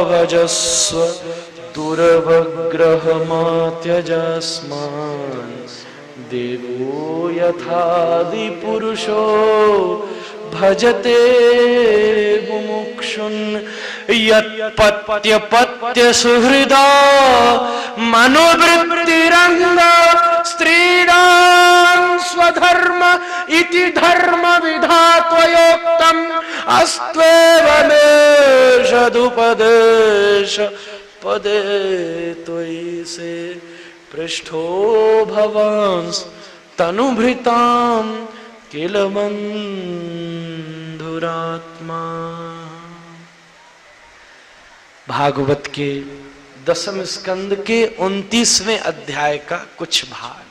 भजस्व दुर्वग्रहमात्यजस्मान् देवो यथादिपुरुषो भजते मुमुक्षुन् यत्पत्य सुहृदा मनोवृत्तिरङ्ग स्त्रीणां स्वधर्म इति धर्म विधात्वयोक्तम् अस्त्वेवमेषदुपदेश पदे त्वयि से पृष्ठो भवांस् तनुभृतां किल बन्धुरात्मा। भागवत के 10वें स्कंद के 29वें अध्याय का कुछ भाग।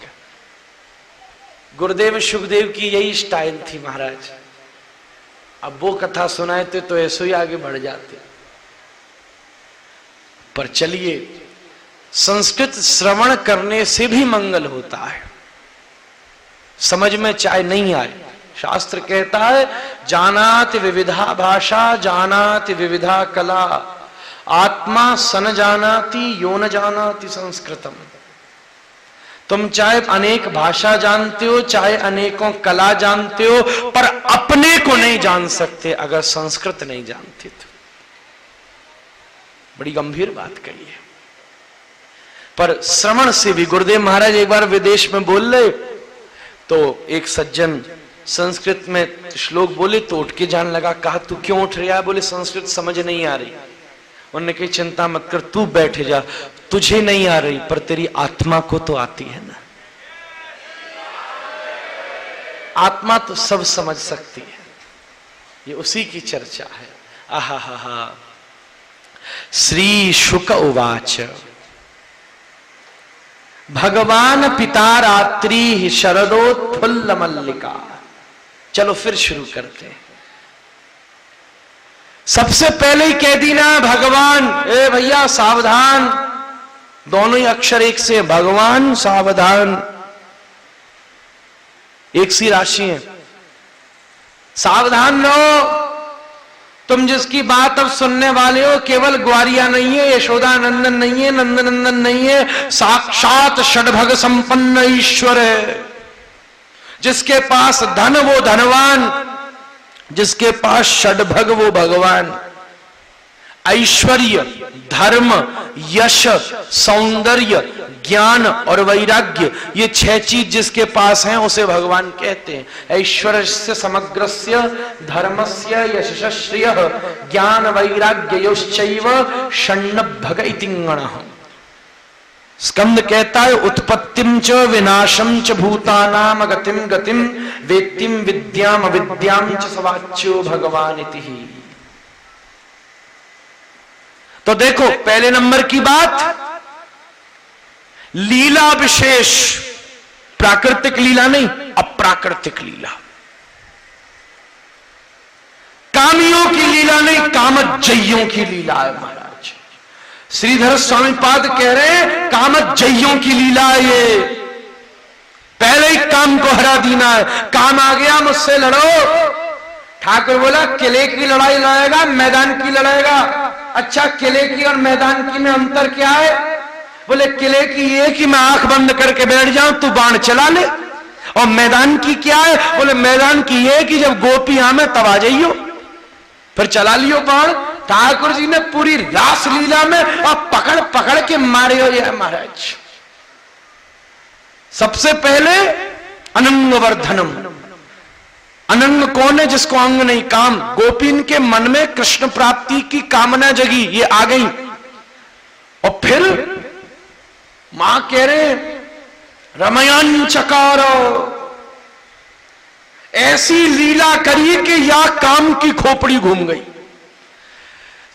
गुरुदेव सुखदेव की यही स्टाइल थी महाराज। अब वो कथा सुनाए थे तो ऐसे ही आगे बढ़ जाते। पर चलिए, संस्कृत श्रवण करने से भी मंगल होता है। समझ में चाहे नहीं आए, शास्त्र कहता है जानाति विविधा भाषा जानाति विविधा कला आत्मा सन जानाति यो न जानाति संस्कृतम। तुम चाहे अनेक भाषा जानते हो, चाहे अनेकों कला जानते हो, पर अपने को नहीं जान सकते अगर संस्कृत नहीं जानते तो। बड़ी गंभीर बात कही है। पर श्रवण से भी, गुरुदेव महाराज एक बार विदेश में बोल रहे तो एक सज्जन संस्कृत में श्लोक बोले तो उठ के जाने लगा। कहा तू क्यों उठ रहा है? बोले संस्कृत समझ नहीं आ रही। उन्होंने कही चिंता मत कर, तू बैठ जा, तुझे नहीं आ रही पर तेरी आत्मा को तो आती है ना। आत्मा तो सब समझ सकती है, ये उसी की चर्चा है। आहा हा हा। श्री शुक उवाच भगवान पिता रात्रि शरदोत्फुल्ल मल्लिका। चलो फिर शुरू करते हैं। सबसे पहले ही कह दी ना भगवान, ए भैया सावधान, दोनों ही अक्षर एक से, भगवान सावधान, एक सी राशि है। सावधान रहो, तुम जिसकी बात अब सुनने वाले हो केवल ग्वारिया नहीं है, यशोदा नंदन नहीं है, नंदनंदन नहीं है, साक्षात षडभग संपन्न ईश्वर है। जिसके पास धन वो धनवान, जिसके पास षडभग वो भगवान। ऐश्वर्य, धर्म, यश, सौंदर्य, ज्ञान और वैराग्य, ये 6 चीज जिसके पास हैं उसे भगवान कहते हैं। ऐश्वर्यस्य समग्रस्य, धर्मस्य यशश्रियः, ज्ञान वैराग्ययोश्चैव षण्णभग इति गणः। स्कंद कहता है उत्पत्तिम च विनाशम च भूतानाम गतिम गतिम वेत्तिम विद्याम अविद्याम च सवाच्यो भगवान इति। तो देखो पहले नंबर की बात, लीला विशेष, प्राकृतिक लीला नहीं, अप्राकृतिक लीला। कामियों की लीला नहीं, कामजइयों की लीला है महाराज। श्रीधर स्वामी पाद कह रहे हैं कामजइयों की लीला है ये। पहले ही काम को हरा देना है। काम आ गया मुझसे लड़ो। ठाकुर बोला किले की लड़ाई लड़ेगा मैदान की लड़ेगा। अच्छा किले की और मैदान की में अंतर क्या है? बोले किले की ये कि मैं आंख बंद करके बैठ जाऊं तू बाण चला ले, और मैदान की क्या है? बोले मैदान की ये कि जब गोपी आमे तब आ जाइयो फिर चला लियो बाण। ठाकुर जी ने पूरी रास लीला में और पकड़ पकड़ के मारे हो ये महाराज। सबसे पहले अनंग वर्धनम। अनंग कौन है? जिसको अंग नहीं, काम। गोपीन के मन में कृष्ण प्राप्ति की कामना जगी, ये आ गई। और फिर मां कह रहे रमयान चकारो, ऐसी लीला करी कि या काम की खोपड़ी घूम गई।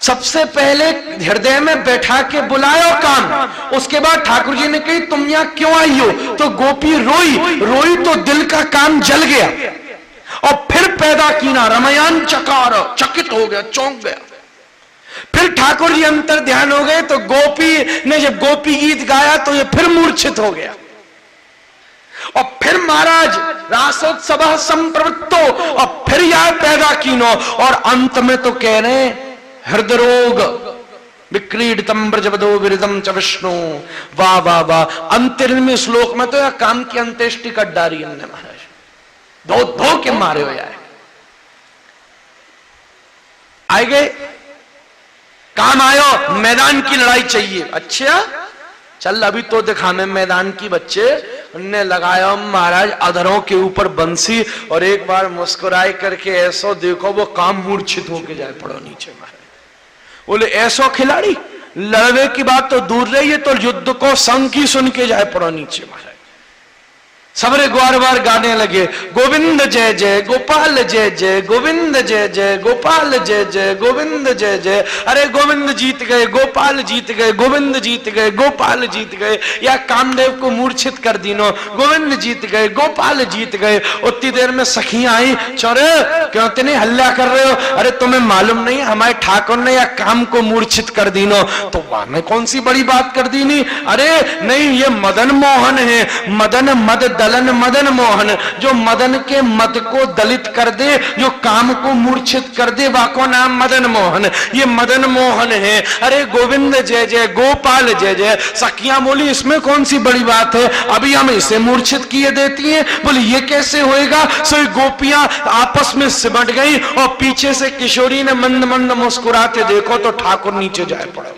सबसे पहले हृदय में बैठा के बुलायो काम। उसके बाद ठाकुर जी ने कही तुम यहां क्यों आई हो? तो गोपी रोई। रोई तो दिल का काम जल गया और फिर पैदा की ना रमयान चकार, चकित हो गया, चौंक गया। फिर ठाकुर जी अंतर ध्यान हो गए तो गोपी ने जब गोपी गीत गाया तो ये फिर मूर्छित हो गया। और फिर महाराज रासोत्सव संप्रवृत्तो, और फिर यह पैदा कीनो। और अंत में तो कह रहे हैं हृदय रोग विक्रीडितम ब्रजबदो विरदम च विष्णु। वाह वाह वाह। अंतिम श्लोक में तो यह काम की अंत्येष्टि कर डाली हमने महाराज। धो धो के मारे हो जाए। आए गए काम आयो मैदान की लड़ाई चाहिए। अच्छा चल अभी तो दिखा में मैदान की। बच्चे उनने लगाया महाराज अधरों के ऊपर बंसी और एक बार मुस्कुराए करके ऐसो देखो वो काम मूर्छित होके जाए पड़ो नीचे महाराज। बोले ऐसो खिलाड़ी लड़वे की बात तो दूर रही है, तो युद्ध को संग की सुन के जाए पड़ो नीचे महाराज। सबरे ग्वार बार गाने लगे गोविंद जय जय गोपाल जय जय, गोविंद जय जय गोपाल जय जय, गोविंद जय जय। अरे गोविंद जीत गए, गोपाल जीत गए, गोविंद जीत गए, गोपाल जीत गए। या कामदेव को मूर्छित कर दीनो, गोविंद जीत गए, गोपाल जीत गए। उतनी देर में सखियां आई, चौरे क्यों इतने हल्ला कर रहे हो? अरे तुम्हें मालूम नहीं हमारे ठाकुर ने या काम को मूर्छित कर दीनो। तो वाह में कौन सी बड़ी बात कर दी नहीं? अरे नहीं ये मदन मोहन है, मदन मद दलन मदन मोहन। जो मदन के मद को दलित कर दे, जो काम को मूर्छित कर दे, वाको नाम मदन मोहन। ये मदन मोहन है। अरे गोविंद जय जय गोपाल जय जय। सखियां बोली इसमें कौन सी बड़ी बात है, अभी हम इसे मूर्छित किए देती हैं। बोले ये कैसे होएगा? सो गोपियां आपस में सिमट गई और पीछे से किशोरी ने मंद मंद मुस्कुराते देखो तो ठाकुर नीचे जाए पड़े।